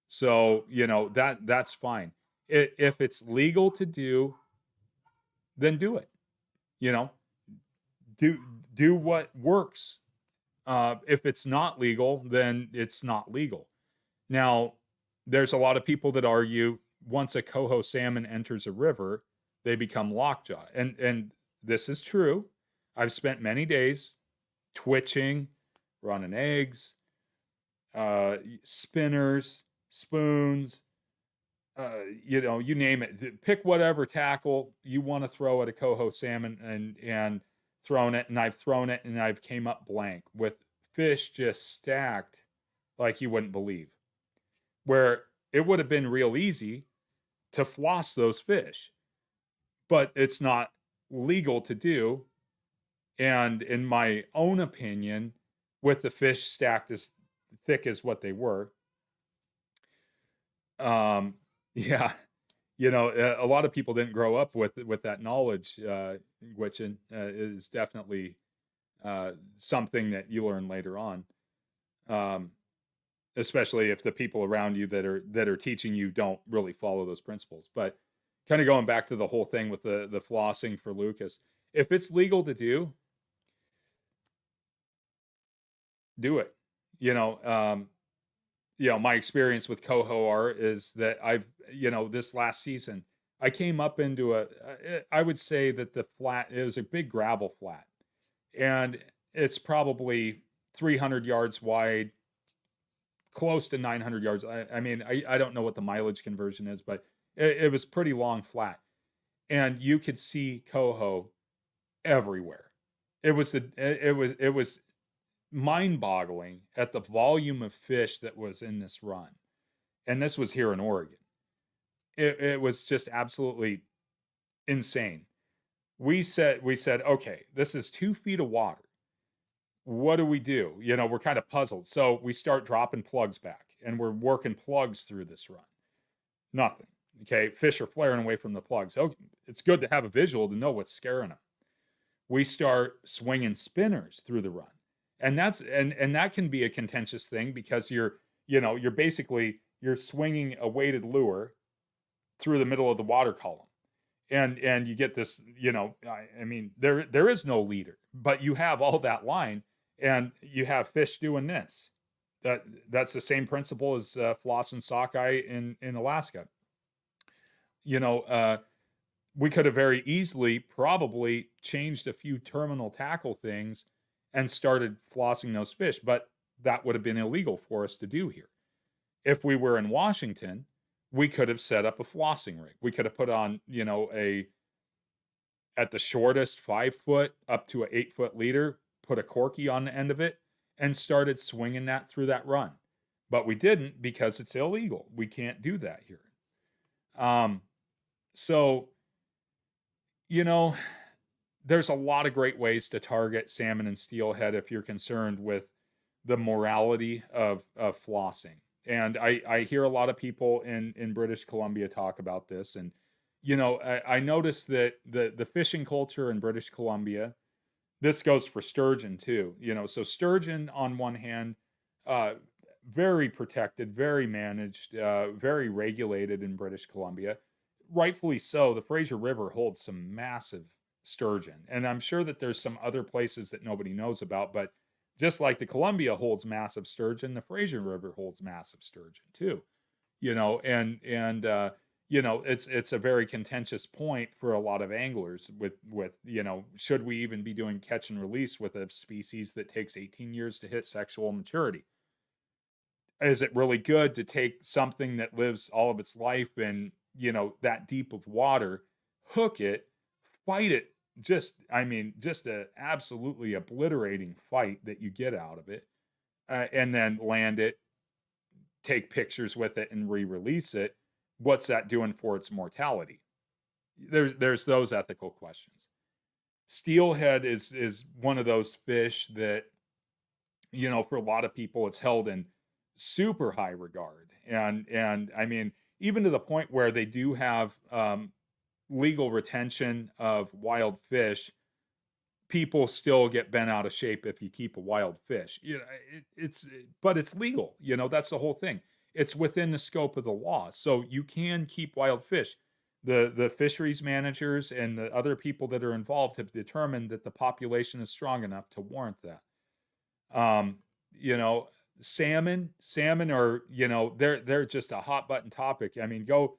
So that's fine. If it's legal to do, then do it. You know, do do what works. If it's not legal, then it's not legal. Now, there's a lot of people that argue once a coho salmon enters a river, they become lockjaw, and this is true. I've spent many days twitching, running eggs, spinners, spoons, you name it. Pick whatever tackle you want to throw at a coho salmon and thrown it, and I've thrown it and I've came up blank with fish just stacked like you wouldn't believe. Where it would have been real easy to floss those fish, but it's not legal to do. And in my own opinion, with the fish stacked as thick as what they were, yeah, a lot of people didn't grow up with that knowledge, which is definitely something that you learn later on. Especially if the people around you that are teaching you don't really follow those principles. But kind of going back to the whole thing with the flossing for Lucas, if it's legal to do it. My experience with coho is that this last season I came up into I would say that the flat, it was a big gravel flat, and it's probably 300 yards wide, close to 900 yards. I don't know what the mileage conversion is, but it was pretty long flat, and you could see coho everywhere. It was mind-boggling at the volume of fish that was in this run, and this was here in Oregon. It was just absolutely insane. We said, okay, this is 2 feet of water. What do we do? We're kind of puzzled. So we start dropping plugs back, and we're working plugs through this run. Nothing. Okay, fish are flaring away from the plugs. Okay, it's good to have a visual to know what's scaring them. We start swinging spinners through the run, and that can be a contentious thing because you're basically you're swinging a weighted lure through the middle of the water column, and you get this. There is no leader, but you have all that line, and you have fish doing this. That's the same principle as floss and sockeye in Alaska. We could have very easily probably changed a few terminal tackle things and started flossing those fish, but that would have been illegal for us to do here. If we were in Washington, we could have set up a flossing rig. We could have put on, at the shortest 5 foot up to an 8 foot leader, put a corky on the end of it, and started swinging that through that run. But we didn't because it's illegal. We can't do that here. So, there's a lot of great ways to target salmon and steelhead if you're concerned with the morality of flossing. And I hear a lot of people in British Columbia talk about this. And, I noticed that the fishing culture in British Columbia, this goes for sturgeon too, so sturgeon on one hand, very protected, very managed, very regulated in British Columbia. Rightfully so. The Fraser River holds some massive sturgeon, and I'm sure that there's some other places that nobody knows about, but just like the Columbia holds massive sturgeon, the Fraser River holds massive sturgeon too. It's a very contentious point for a lot of anglers with should we even be doing catch and release with a species that takes 18 years to hit sexual maturity? is it really good to take something that lives all of its life in, that deep of water, hook it, fight it, just a absolutely obliterating fight that you get out of it, and then land it, take pictures with it, and re-release it. What's that doing for its mortality? There's those ethical questions. Steelhead is one of those fish that, for a lot of people, it's held in super high regard, and I mean, even to the point where they do have legal retention of wild fish. People still get bent out of shape if you keep a wild fish. But it's legal. That's the whole thing. It's within the scope of the law, so you can keep wild fish. The fisheries managers and the other people that are involved have determined that the population is strong enough to warrant that. Um, you know, salmon are, they're just a hot button topic. I mean, go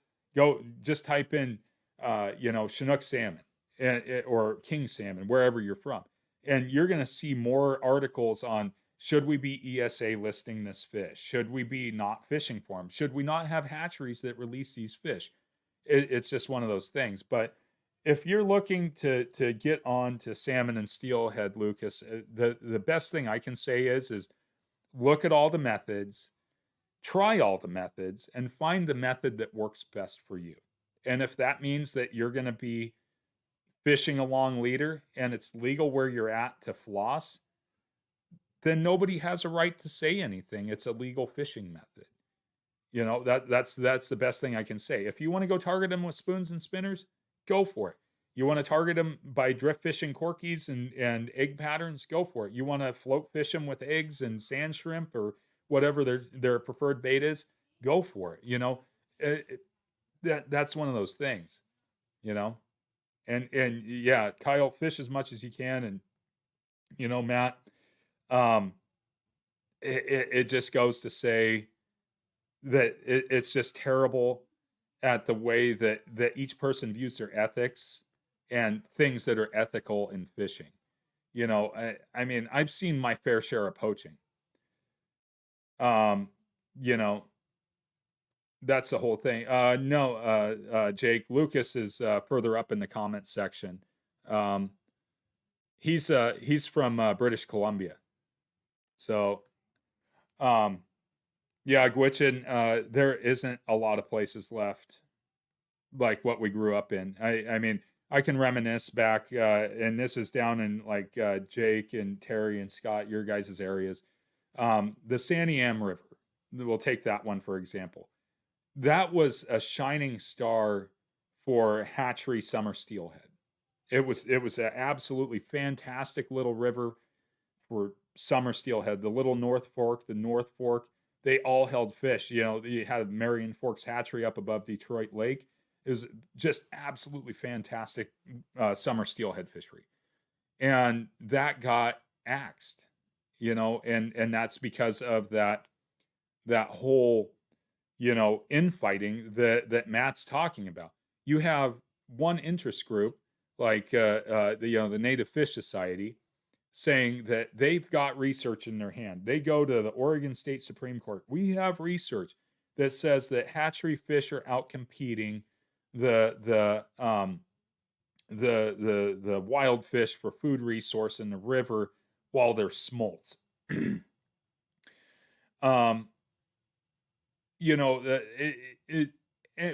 just type in Chinook salmon or king salmon wherever you're from, and you're going to see more articles on should we be ESA listing this fish? Should we be not fishing for them? Should we not have hatcheries that release these fish? It's just one of those things. But if you're looking to get on to salmon and steelhead, Lucas, the best thing I can say is look at all the methods, try all the methods, and find the method that works best for you. And if that means that you're going to be fishing along leader and it's legal where you're at to floss, then nobody has a right to say anything. It's a legal fishing method. That's the best thing I can say. If you want to go target them with spoons and spinners, go for it. You want to target them by drift fishing corkies and egg patterns, go for it. You want to float fish them with eggs and sand shrimp or whatever their preferred bait is, go for it. That's one of those things, you know. And yeah, Kyle, fish as much as you can, and Matt, um, it just goes to say that it's just terrible at the way that each person views their ethics and things that are ethical in fishing. I mean, I've seen my fair share of poaching. Um, you know, that's the whole thing. No, Jake, Lucas is further up in the comments section. Um, he's from British Columbia. So, um, yeah, Gwitchin, there isn't a lot of places left like what we grew up in. I mean, I can reminisce back, and this is down in like Jake and Terry and Scott, your guys' areas. The Santiam River, we'll take that one for example. That was a shining star for hatchery summer steelhead. It was an absolutely fantastic little river for summer steelhead. The little North Fork, the North Fork, they all held fish. You had Marion Forks Hatchery up above Detroit Lake. It was just absolutely fantastic summer steelhead fishery, and that got axed. And that's because of that whole infighting that Matt's talking about. You have one interest group like the Native Fish Society saying that they've got research in their hand. They go to the Oregon State Supreme Court. We have research that says that hatchery fish are outcompeting the wild fish for food resource in the river while they're smolts. um,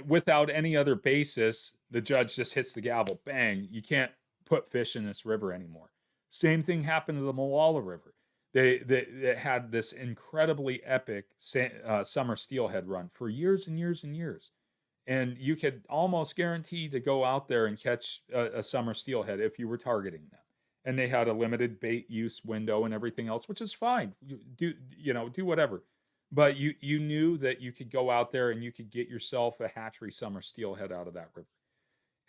without any other basis, the judge just hits the gavel, bang, you can't put fish in this river anymore. Same thing happened to the Molalla River. They had this incredibly epic summer steelhead run for years and years and years. And you could almost guarantee to go out there and catch a summer steelhead if you were targeting them. And they had a limited bait use window and everything else, which is fine. Do whatever. But you knew that you could go out there and you could get yourself a hatchery summer steelhead out of that river.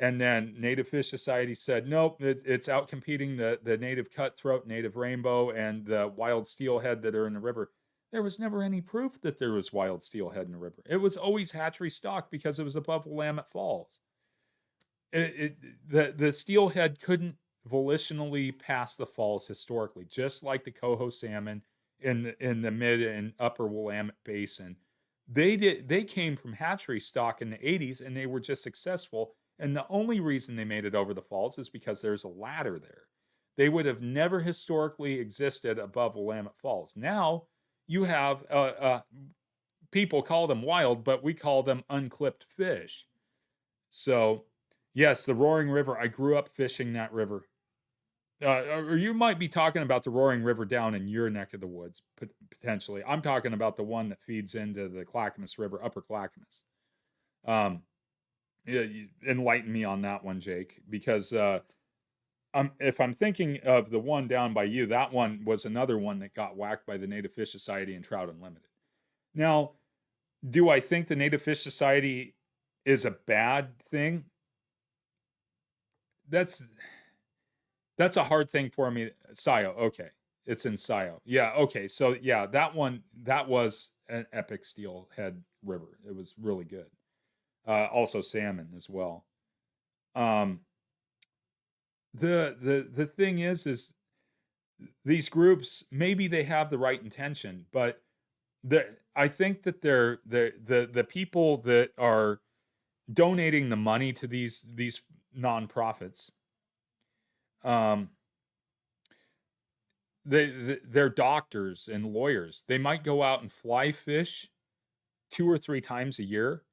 And then Native Fish Society said, nope, it's out competing the native cutthroat, native rainbow, and the wild steelhead that are in the river. There was never any proof that there was wild steelhead in the river. It was always hatchery stock because it was above Willamette Falls. The steelhead couldn't volitionally pass the falls historically, just like the coho salmon in the mid and upper Willamette Basin. They came from hatchery stock in the 80s and they were just successful. And the only reason they made it over the falls is because there's a ladder there. They would have never historically existed above Willamette Falls. Now you have people call them wild, but we call them unclipped fish. So, yes, the Roaring River. I grew up fishing that river. Or you might be talking about the Roaring River down in your neck of the woods, potentially. I'm talking about the one that feeds into the Clackamas River, Upper Clackamas. Um, yeah, enlighten me on that one, Jake, because if I'm thinking of the one down by you, that one was another one that got whacked by the Native Fish Society and Trout Unlimited. Now, do I think the Native Fish Society is a bad thing? That's a hard thing for me. Scio, okay. It's in Scio. Yeah, okay. So yeah, that one, that was an epic steelhead river. It was really good. Also salmon as well. Um, the thing is these groups, maybe they have the right intention, but I think that the people that are donating the money to these nonprofits, um, they're doctors and lawyers. They might go out and fly fish 2 or 3 times a year,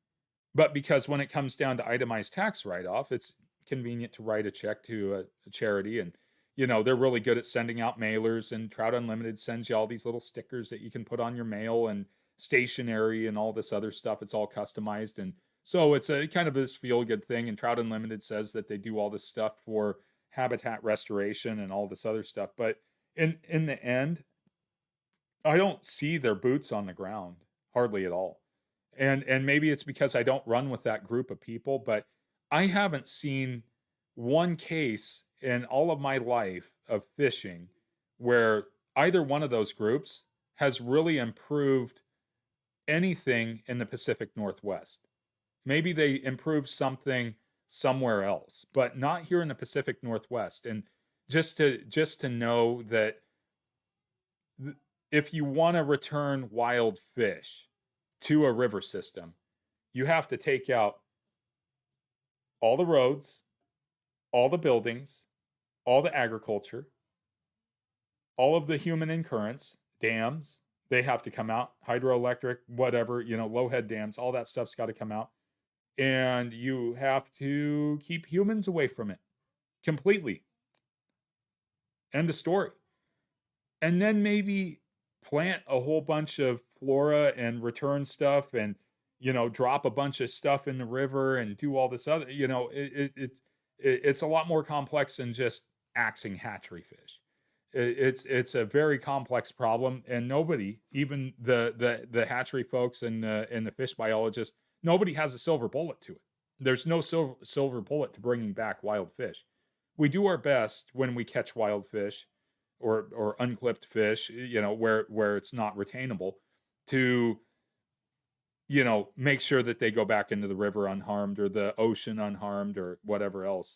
but because when it comes down to itemized tax write-off, it's convenient to write a check to a charity. And they're really good at sending out mailers, and Trout Unlimited sends you all these little stickers that you can put on your mail and stationery and all this other stuff. It's all customized, and so it's a kind of this feel-good thing. And Trout Unlimited says that they do all this stuff for habitat restoration and all this other stuff, but in the end, I don't see their boots on the ground hardly at all. And maybe it's because I don't run with that group of people, but I haven't seen one case in all of my life of fishing where either one of those groups has really improved anything in the Pacific Northwest. Maybe they improved something somewhere else, but not here in the Pacific Northwest. And just to know that if you want to return wild fish to a river system, you have to take out all the roads, all the buildings, all the agriculture, all of the human incurrence, dams. They have to come out, hydroelectric, whatever, low head dams, all that stuff's got to come out. And you have to keep humans away from it completely. End of story. And then maybe plant a whole bunch of flora and return stuff, and drop a bunch of stuff in the river and do all this other. It's a lot more complex than just axing hatchery fish. It's a very complex problem, and nobody, even the hatchery folks and the fish biologists, nobody has a silver bullet to it. There's no silver bullet to bringing back wild fish. We do our best when we catch wild fish or unclipped fish, where it's not retainable, to make sure that they go back into the river unharmed, or the ocean unharmed, or whatever else.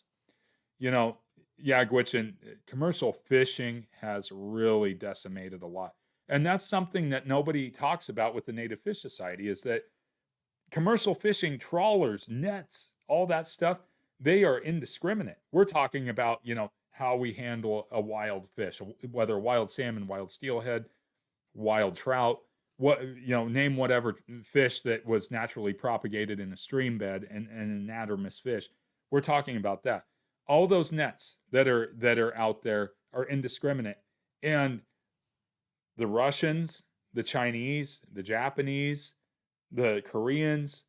Yeah, Gwich'in, commercial fishing has really decimated a lot. And that's something that nobody talks about with the Native Fish Society, is that commercial fishing, trawlers, nets, all that stuff, they are indiscriminate. We're talking about, how we handle a wild fish, whether wild salmon, wild steelhead, wild trout, name whatever fish that was naturally propagated in a stream bed, and an anadromous fish. We're talking about that. All those nets that are out there are indiscriminate. And the Russians, the Chinese, the Japanese, the Koreans,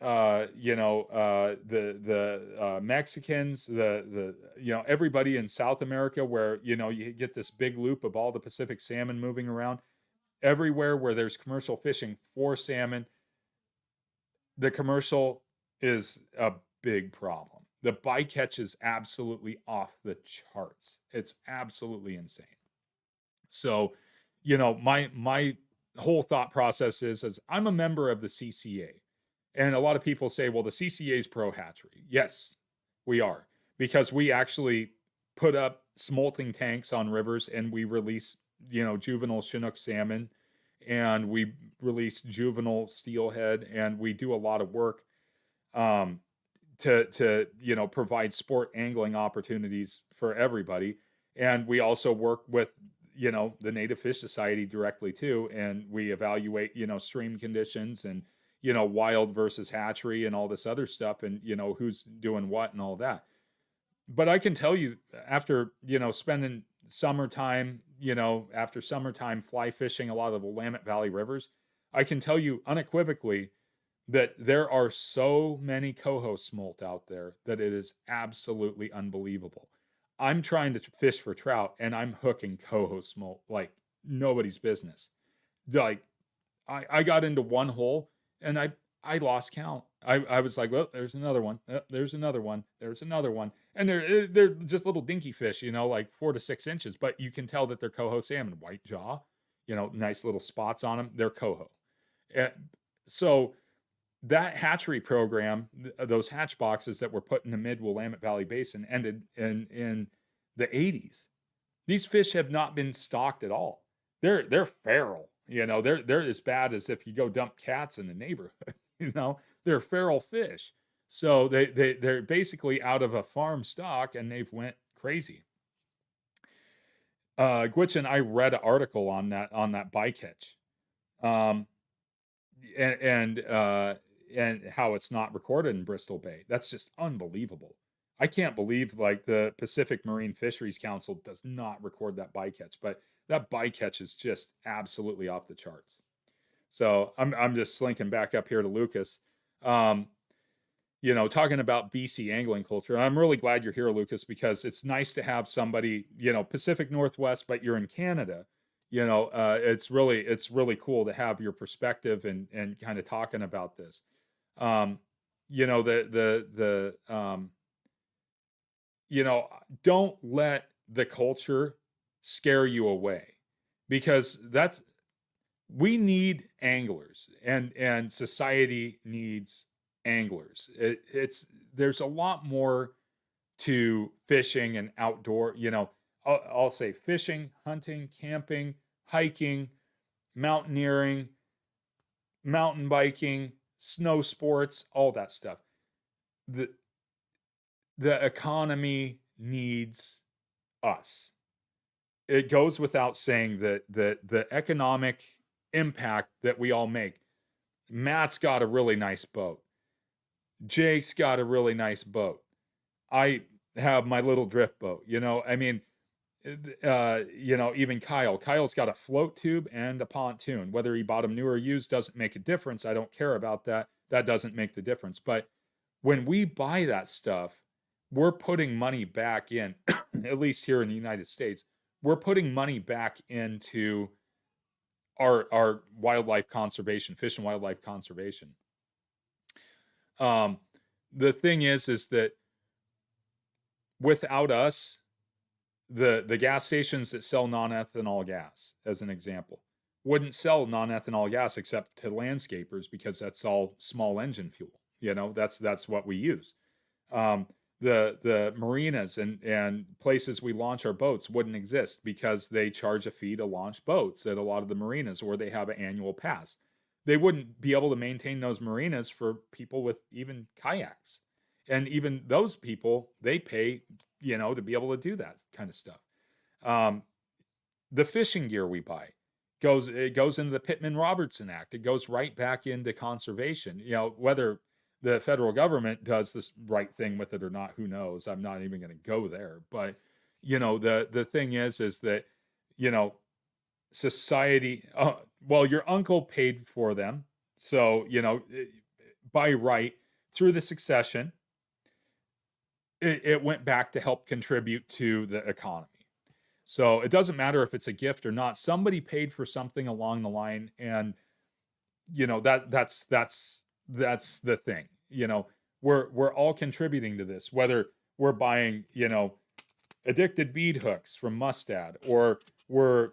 the Mexicans, the everybody in South America, where you get this big loop of all the Pacific salmon moving around. Everywhere where there's commercial fishing for salmon, the commercial is a big problem. The bycatch is absolutely off the charts. It's absolutely insane. So, my whole thought process is I'm a member of the CCA. And a lot of people say, well, the CCA is pro hatchery. Yes, we are, because we actually put up smolting tanks on rivers and we release juvenile Chinook salmon, and we release juvenile steelhead, and we do a lot of work um, to provide sport angling opportunities for everybody. And we also work with the Native Fish Society directly too, and we evaluate stream conditions and wild versus hatchery and all this other stuff, and who's doing what and all that. But I can tell you, after spending summertime, after summertime fly fishing a lot of the Willamette Valley rivers, I can tell you unequivocally that there are so many coho smolt out there that it is absolutely unbelievable. I'm trying to fish for trout, and I'm hooking coho smolt like nobody's business. Like I got into one hole, and I lost count. I was like, well, there's another one. There's another one. There's another one. And they're just little dinky fish, like 4 to 6 inches, but you can tell that they're coho salmon, white jaw, nice little spots on them. They're coho. And so that hatchery program, those hatch boxes that were put in the mid Willamette Valley Basin, ended in the 80s. These fish have not been stocked at all. They're feral. They're as bad as if you go dump cats in the neighborhood. They're feral fish. So they're basically out of a farm stock, and they've went crazy. Gwich'in, I read an article on that bycatch, and how it's not recorded in Bristol Bay. That's just unbelievable. I can't believe like the Pacific Marine Fisheries Council does not record that bycatch, but that bycatch is just absolutely off the charts. So I'm just slinking back up here to Lucas. Talking about BC angling culture. I'm really glad you're here, Lucas, because it's nice to have somebody, Pacific Northwest, but you're in Canada. It's really cool to have your perspective and kind of talking about this. Don't let the culture scare you away, because we need anglers, and society needs anglers. There's a lot more to fishing and outdoor, I'll say fishing, hunting, camping, hiking, mountaineering, mountain biking, snow sports, all that stuff. The economy needs us. It goes without saying that the economic impact that we all make. Matt's got a really nice boat. Jake's got a really nice boat. I have my little drift boat. Even Kyle's got a float tube and a pontoon. Whether he bought them new or used doesn't make a difference. I don't care about that. That doesn't make the difference. But when we buy that stuff, we're putting money back in, at least here in the United States, we're putting money back into our wildlife conservation, fish and wildlife conservation. The thing is that without us, the gas stations that sell non-ethanol gas, as an example, wouldn't sell non-ethanol gas except to landscapers, because that's all small engine fuel. That's what we use. The marinas and places we launch our boats wouldn't exist, because they charge a fee to launch boats at a lot of the marinas, or they have an annual pass. They wouldn't be able to maintain those marinas for people with even kayaks. And even those people, they pay, to be able to do that kind of stuff. The fishing gear we buy goes into the Pittman-Robertson Act. It goes right back into conservation. Whether the federal government does this right thing with it or not, who knows? I'm not even going to go there. But, the thing is that, society, well, your uncle paid for them. So, by right, through the succession, it went back to help contribute to the economy. So it doesn't matter if it's a gift or not. Somebody paid for something along the line, and that's the thing. We're all contributing to this, whether we're buying addicted bead hooks from Mustad, or we're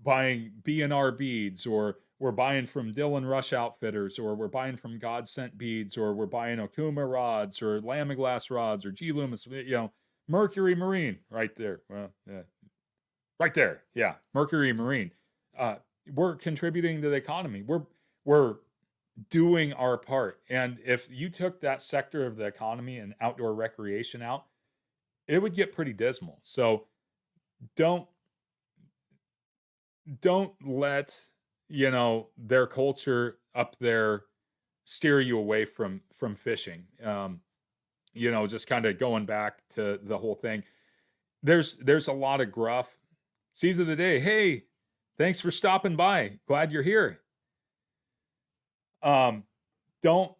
buying B&R beads, or we're buying from Dillon Rush Outfitters, or we're buying from God Sent Beads, or we're buying Okuma rods, or Lamiglass rods, or G. Loomis, Mercury Marine right there. Well, yeah. Right there. Yeah. Mercury Marine. Uh, we're contributing to the economy. We're doing our part. And if you took that sector of the economy and outdoor recreation out, it would get pretty dismal. So don't don't let, their culture up there steer you away from fishing. Just kind of going back to the whole thing. There's a lot of gruff. Seas of the day. Hey, thanks for stopping by. Glad you're here. Um, don't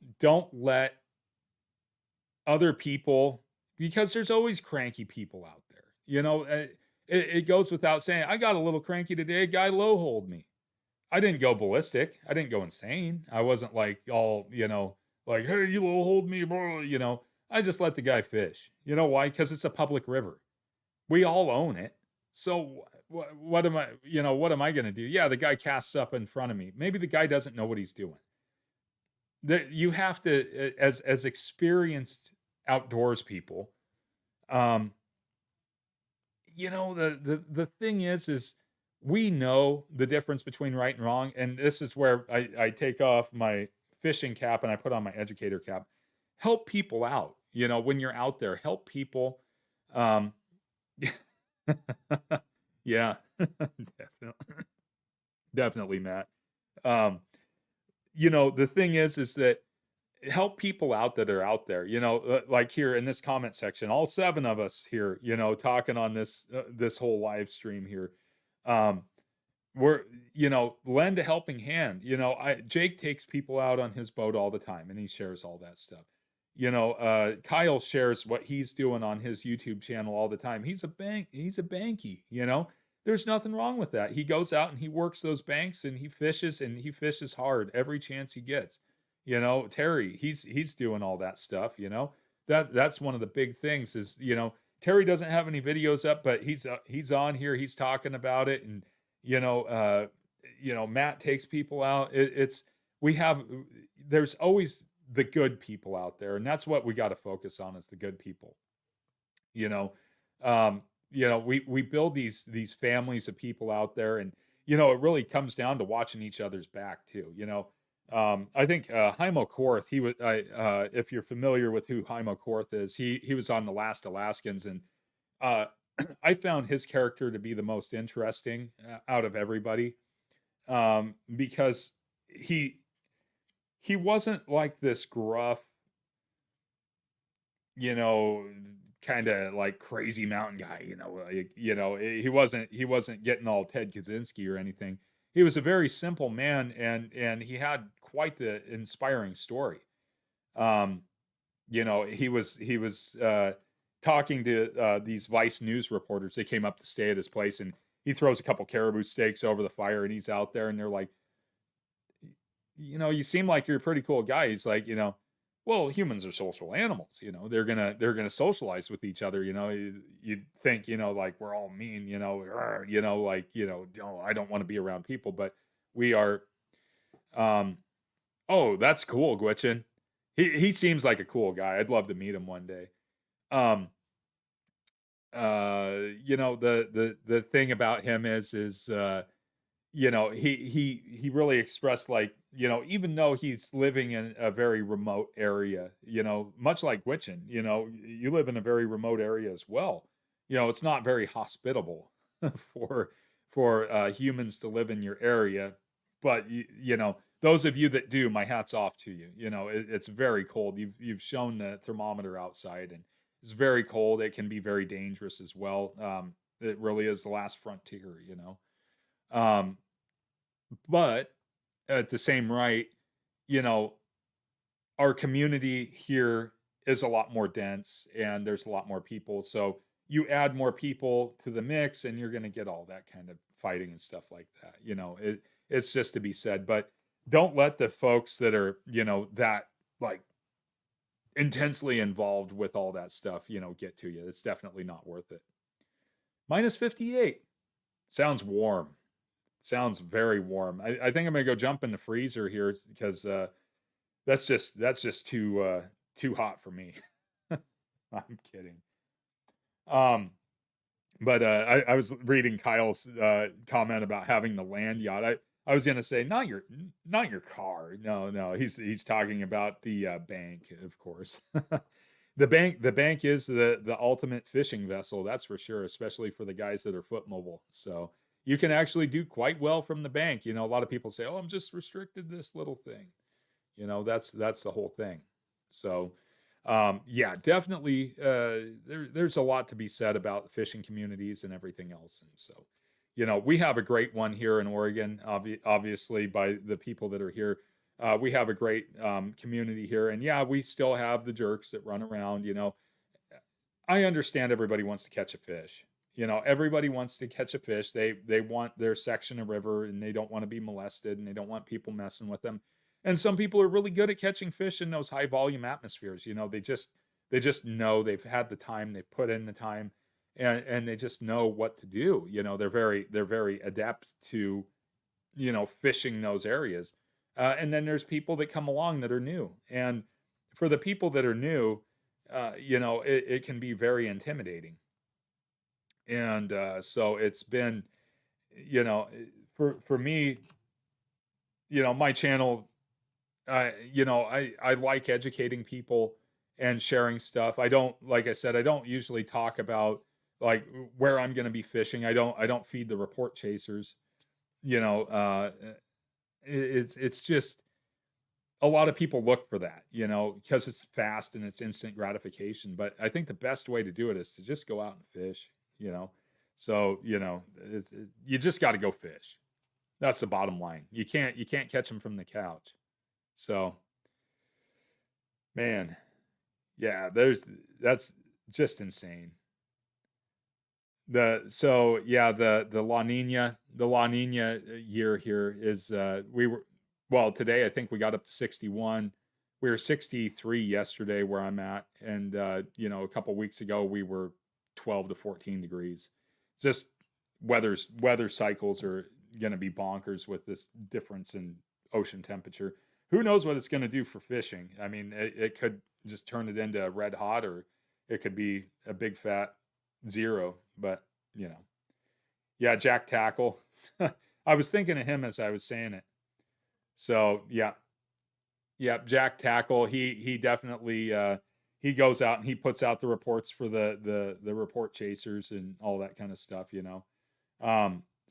let other people, because there's always cranky people out there. It goes without saying. I got a little cranky today. A guy low hold me. I didn't go ballistic. I didn't go insane. I wasn't like all, like, hey, you low hold me, bro. I just let the guy fish. You know why? Because it's a public river. We all own it. So what am I going to do? Yeah, the guy casts up in front of me. Maybe the guy doesn't know what he's doing. You have to, as experienced outdoors people, the thing is we know the difference between right and wrong, and this is where I take off my fishing cap and I put on my educator cap. Help people out. When you're out there, help people. Um, yeah, definitely, definitely, Matt. Um, the thing is that help people out that are out there, like here in this comment section, all 7 of us here, talking on this whole live stream here. Um, we're, lend a helping hand. Jake takes people out on his boat all the time and he shares all that stuff. Kyle shares what he's doing on his YouTube channel all the time. He's a banky, there's nothing wrong with that. He goes out and he works those banks and he fishes hard every chance he gets. Terry, he's doing all that stuff, that's one of the big things is, Terry doesn't have any videos up, but he's on here, he's talking about it. And, Matt takes people out. There's always the good people out there, and that's what we got to focus on is the good people. you know we build these families of people out there, and it really comes down to watching each other's back too. I think Haimo Korth, he was if you're familiar with who Haimo Korth is, he was on The Last Alaskans, and uh I found his character to be the most interesting out of everybody, because he wasn't like this gruff, you know, kind of like crazy mountain guy, he wasn't getting all Ted Kaczynski or anything. He was a very simple man, and he had quite the inspiring story. Um, he was talking to these Vice News reporters. They came up to stay at his place, and he throws a couple caribou steaks over the fire, and he's out there, and they're like, you seem like you're a pretty cool guy. He's like, well, humans are social animals. They're gonna socialize with each other. You'd think, like we're all mean. Like I don't want to be around people, but we are. Um, oh, that's cool, Gwitchin. He seems like a cool guy. I'd love to meet him one day. Um, the thing about him is he really expressed, like, even though he's living in a very remote area, much like Gwich'in, you live in a very remote area as well. It's not very hospitable for humans to live in your area, but those of you that do, my hat's off to you. It's very cold. You've shown the thermometer outside, and it's very cold. It can be very dangerous as well. It really is the last frontier. Um, but at the same right, you know, our community here is a lot more dense and there's a lot more people. So you add more people to the mix and you're going to get all that kind of fighting and stuff like that. It's just to be said, but don't let the folks that are, that like intensely involved with all that stuff, get to you. It's definitely not worth it. Minus 58. Sounds warm. Sounds very warm. I think I'm gonna go jump in the freezer here because that's just too hot for me. I'm kidding. Um, But I was reading Kyle's comment about having the land yacht. I was gonna say not your car. No, no. He's talking about the bank, of course. The bank is the ultimate fishing vessel, that's for sure, especially for the guys that are foot mobile. So you can actually do quite well from the bank. A lot of people say, "Oh, I'm just restricted this little thing." That's the whole thing. So, yeah, definitely, there's a lot to be said about fishing communities and everything else. And so, we have a great one here in Oregon. Obviously, by the people that are here, we have a great community here. And yeah, we still have the jerks that run around. I understand everybody wants to catch a fish. Everybody wants to catch a fish. They want their section of river, and they don't want to be molested, and they don't want people messing with them. And some people are really good at catching fish in those high volume atmospheres. They just know, they've had the time, they've put in the time, and they just know what to do. They're very adept to fishing those areas. And then there's people that come along that are new, and for the people that are new, it can be very intimidating. And so it's been, you know, for me, my channel, I like educating people and sharing stuff. I don't, like I said, I don't usually talk about like where I'm going to be fishing. I don't feed the report chasers. You know, it's just a lot of people look for that, because it's fast and it's instant gratification. But I think the best way to do it is to just go out and fish, you know. So, you just got to go fish. That's the bottom line. You can't catch them from the couch. So, man, yeah, that's just insane. The La Nina year here is we were well today. I think we got up to 61. We were 63 yesterday where I'm at, and a couple weeks ago we were 12 to 14 degrees. Just weather cycles are going to be bonkers with this difference in ocean temperature. Who knows what it's going to do for fishing? I mean, it could just turn it into red hot, or it could be a big fat zero. But you know, yeah, Jack Tackle. I was thinking of him as I was saying it. So yeah, Jack Tackle. He definitely he goes out and he puts out the reports for the report chasers and all that kind of stuff.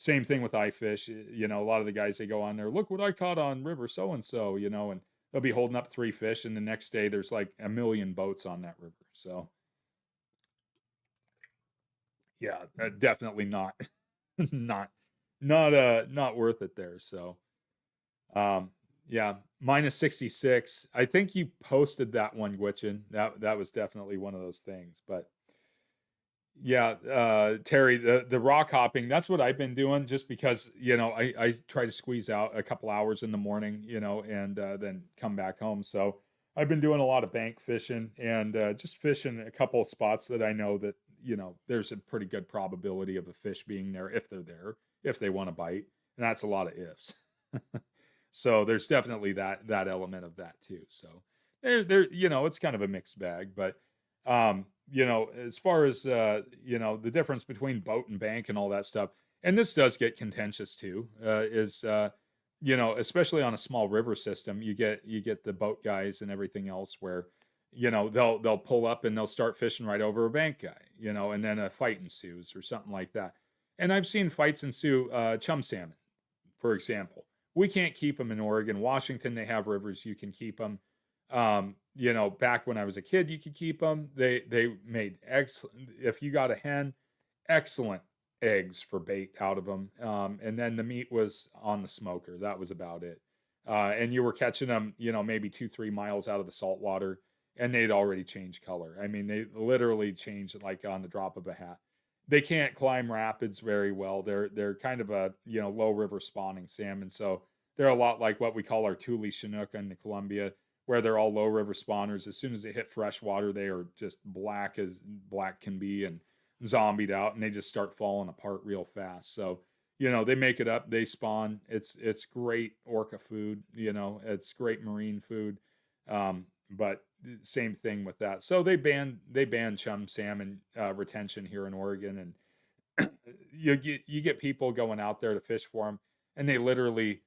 Same thing with iFish. A lot of the guys, they go on there. Look what I caught on River so and so. And they'll be holding up 3 fish, and the next day there's like a million boats on that river. So yeah, definitely not, not, not worth it there. So, yeah, -66. I think you posted that one, Gwitchin. That was definitely one of those things. But yeah, Terry, the rock hopping, that's what I've been doing, just because, I try to squeeze out a couple hours in the morning, and then come back home. So I've been doing a lot of bank fishing, and just fishing a couple of spots that I know that, there's a pretty good probability of a fish being there, if they're there, if they want to bite. And that's a lot of ifs. So there's definitely that element of that too. So it's kind of a mixed bag. But as far as the difference between boat and bank and all that stuff, and this does get contentious too, is especially on a small river system, you get the boat guys and everything else where they'll pull up and they'll start fishing right over a bank guy, and then a fight ensues or something like that. And I've seen fights ensue, chum salmon, for example. We can't keep them in Oregon. Washington, they have rivers, you can keep them. Back when I was a kid, you could keep them. They made excellent, if you got a hen, excellent eggs for bait out of them. And then the meat was on the smoker. That was about it. And you were catching them, maybe 2-3 miles out of the salt water, and they'd already changed color. I mean, they literally changed like on the drop of a hat. They can't climb rapids very well. They're kind of a low river spawning salmon, so they're a lot like what we call our Tule Chinook in the Columbia, where they're all low river spawners. As soon as they hit fresh water, they are just black as black can be and zombied out, and they just start falling apart real fast. So they make it up, they spawn. It's great orca food. It's great marine food. But same thing with that. So they banned chum salmon retention here in Oregon, you get people going out there to fish for them, and they literally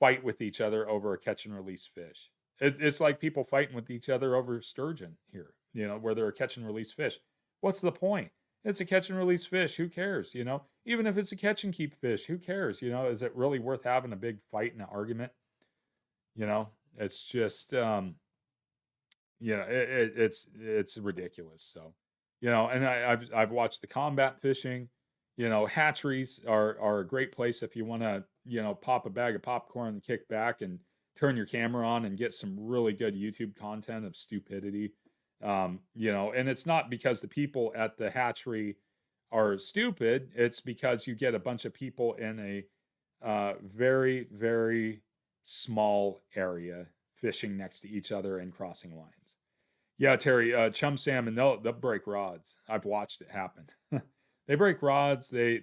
fight with each other over a catch and release fish. It's like people fighting with each other over sturgeon here, where they're a catch and release fish. What's the point? It's a catch and release fish. Who cares? Even if it's a catch and keep fish, who cares? Is it really worth having a big fight and an argument? It's just, it's ridiculous. So, and I've watched the combat fishing. Hatcheries are a great place if you want to, pop a bag of popcorn and kick back and turn your camera on and get some really good YouTube content of stupidity. And it's not because the people at the hatchery are stupid. It's because you get a bunch of people in a very, very small area fishing next to each other and crossing lines. Yeah, Terry, chum salmon, they'll break rods. I've watched it happen. They break rods. They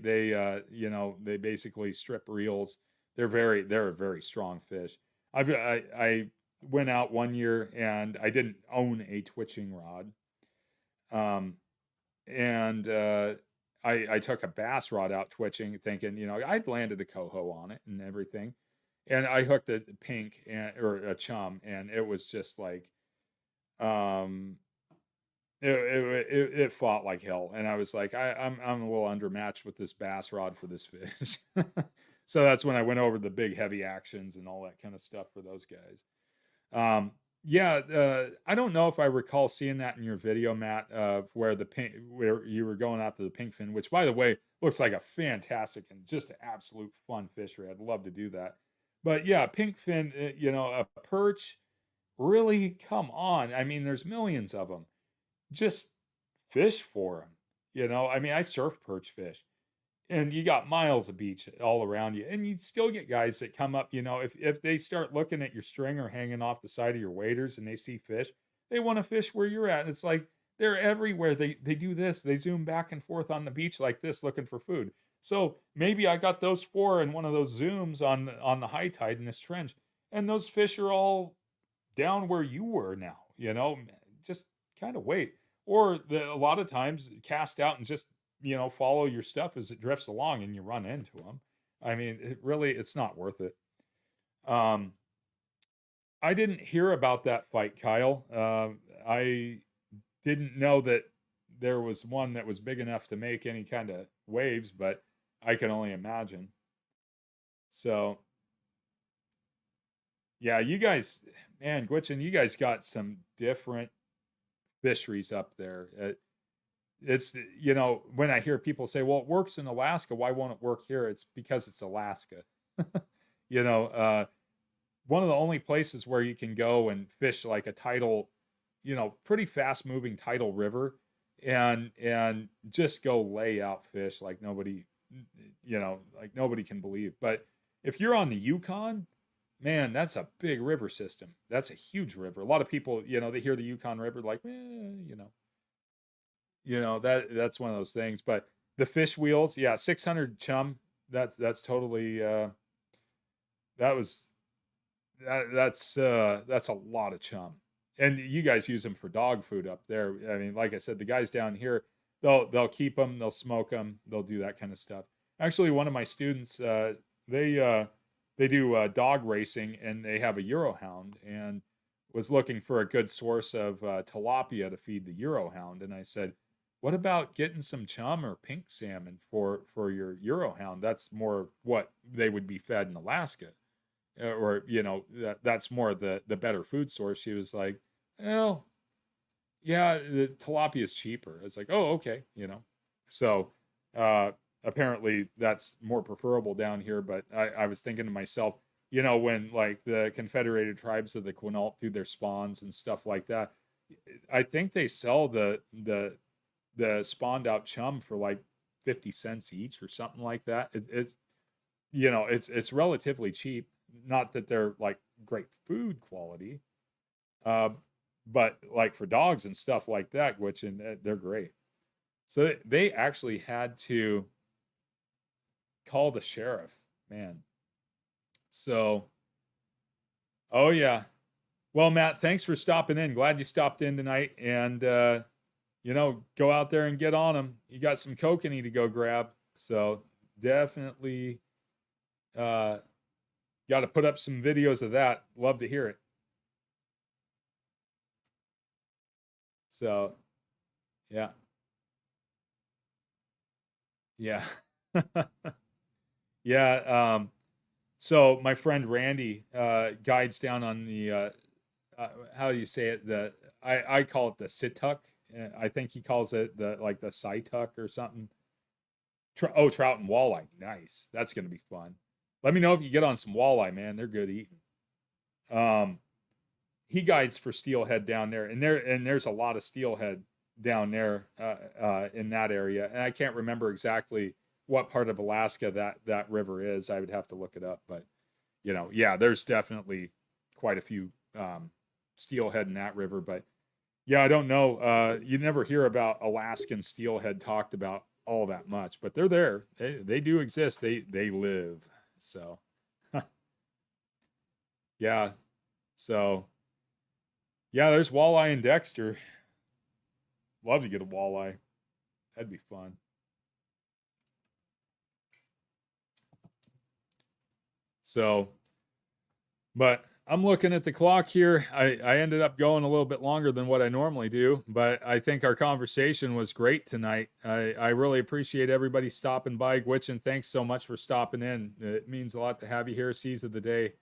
basically strip reels. They're a very strong fish. I went out one year and I didn't own a twitching rod. And I took a bass rod out twitching, thinking, I'd landed a coho on it and everything. And I hooked a pink or a chum, and it was just like, it fought like hell. And I was like, I'm a little undermatched with this bass rod for this fish. So that's when I went over the big heavy actions and all that kind of stuff for those guys. I don't know if I recall seeing that in your video, Matt, where you were going after the pinkfin, which, by the way, looks like a fantastic and just an absolute fun fishery. I'd love to do that. But yeah, pinkfin, a perch, really, come on. I mean, there's millions of them. Just fish for them. I surf perch fish, and you got miles of beach all around you, and you still get guys that come up, if they start looking at your stringer hanging off the side of your waders and they see fish, they want to fish where you're at. It's like they're everywhere. They do this. They zoom back and forth on the beach like this, looking for food. So maybe I got those 4 in one of those zooms on the high tide in this trench, and those fish are all down where you were now. Just kind of wait. Or a lot of times cast out and just follow your stuff as it drifts along and you run into them. I mean, it's not worth it. I didn't hear about that fight, Kyle. I didn't know that there was one that was big enough to make any kind of waves, but I can only imagine. So, yeah, you guys, man, Gwitchin, you guys got some different fisheries up there. It's when I hear people say, well, it works in Alaska, why won't it work here? It's because it's Alaska. One of the only places where you can go and fish like a tidal, pretty fast moving tidal river and just go lay out fish like nobody can believe. But if you're on the Yukon, man, that's a big river system. That's a huge river. A lot of people, they hear the Yukon River like, that's one of those things. But the fish wheels, yeah, 600 chum. That's totally that's a lot of chum. And you guys use them for dog food up there. I mean, like I said, the guys down here, they'll keep them, they'll smoke them, they'll do that kind of stuff. Actually, one of my students, they do dog racing, and they have a Eurohound, and was looking for a good source of tilapia to feed the Eurohound. And I said, what about getting some chum or pink salmon for your Eurohound? That's more what they would be fed in Alaska, or that's more the better food source. She was like, well, yeah, the tilapia is cheaper. It's like, oh, okay, So apparently that's more preferable down here. But I was thinking to myself, when like the Confederated Tribes of the Quinault do their spawns and stuff like that, I think they sell the spawned out chum for like 50 cents each or something like that. It's relatively cheap. Not that they're like great food quality, but like for dogs and stuff like that, which they're great. So they actually had to call the sheriff, man. So, oh yeah. Well, Matt, thanks for stopping in. Glad you stopped in tonight, and go out there and get on them. You got some kokanee to go grab. So definitely got to put up some videos of that. Love to hear it. So yeah, yeah, yeah. So my friend Randy guides down on the how do you say it? The I call it the Situk. I think he calls it the like the Situk or something. Oh, trout and walleye. Nice. That's gonna be fun. Let me know if you get on some walleye, man. They're good eating. Um, he guides for steelhead down there, and there's a lot of steelhead down there in that area. And I can't remember exactly what part of Alaska that river is. I would have to look it up, but yeah, there's definitely quite a few steelhead in that river. But yeah, I don't know. You never hear about Alaskan steelhead talked about all that much, but they're there. They do exist. They live. So yeah. So yeah, there's walleye in Dexter. Love to get a walleye. That'd be fun. So, but I'm looking at the clock here. I ended up going a little bit longer than what I normally do, but I think our conversation was great tonight. I really appreciate everybody stopping by. Gwitchin, thanks so much for stopping in. It means a lot to have you here, Seas of the Day.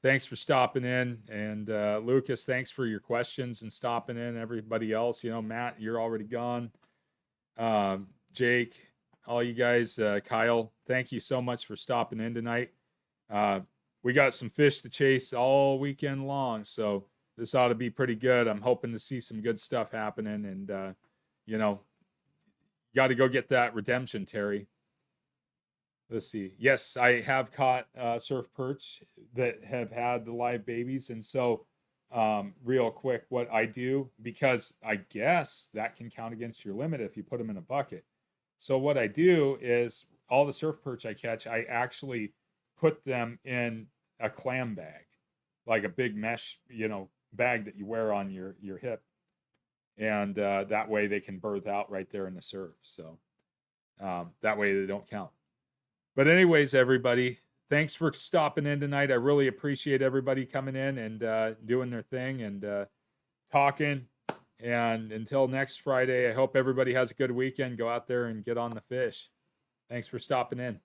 Thanks for stopping in. And Lucas, thanks for your questions and stopping in. Everybody else, Matt, you're already gone. Jake, all you guys, Kyle, thank you so much for stopping in tonight. We got some fish to chase all weekend long, so this ought to be pretty good. I'm hoping to see some good stuff happening, and got to go get that redemption, Terry. Let's see. Yes, I have caught surf perch that have had the live babies, and so real quick, what I do, because I guess that can count against your limit if you put them in a bucket. So what I do is all the surf perch I catch, I actually put them in a clam bag, like a big mesh, bag that you wear on your hip, and that way they can birth out right there in the surf. So that way they don't count. But anyways, everybody, thanks for stopping in tonight. I really appreciate everybody coming in and doing their thing and talking. And until next Friday, I hope everybody has a good weekend. Go out there and get on the fish. Thanks for stopping in.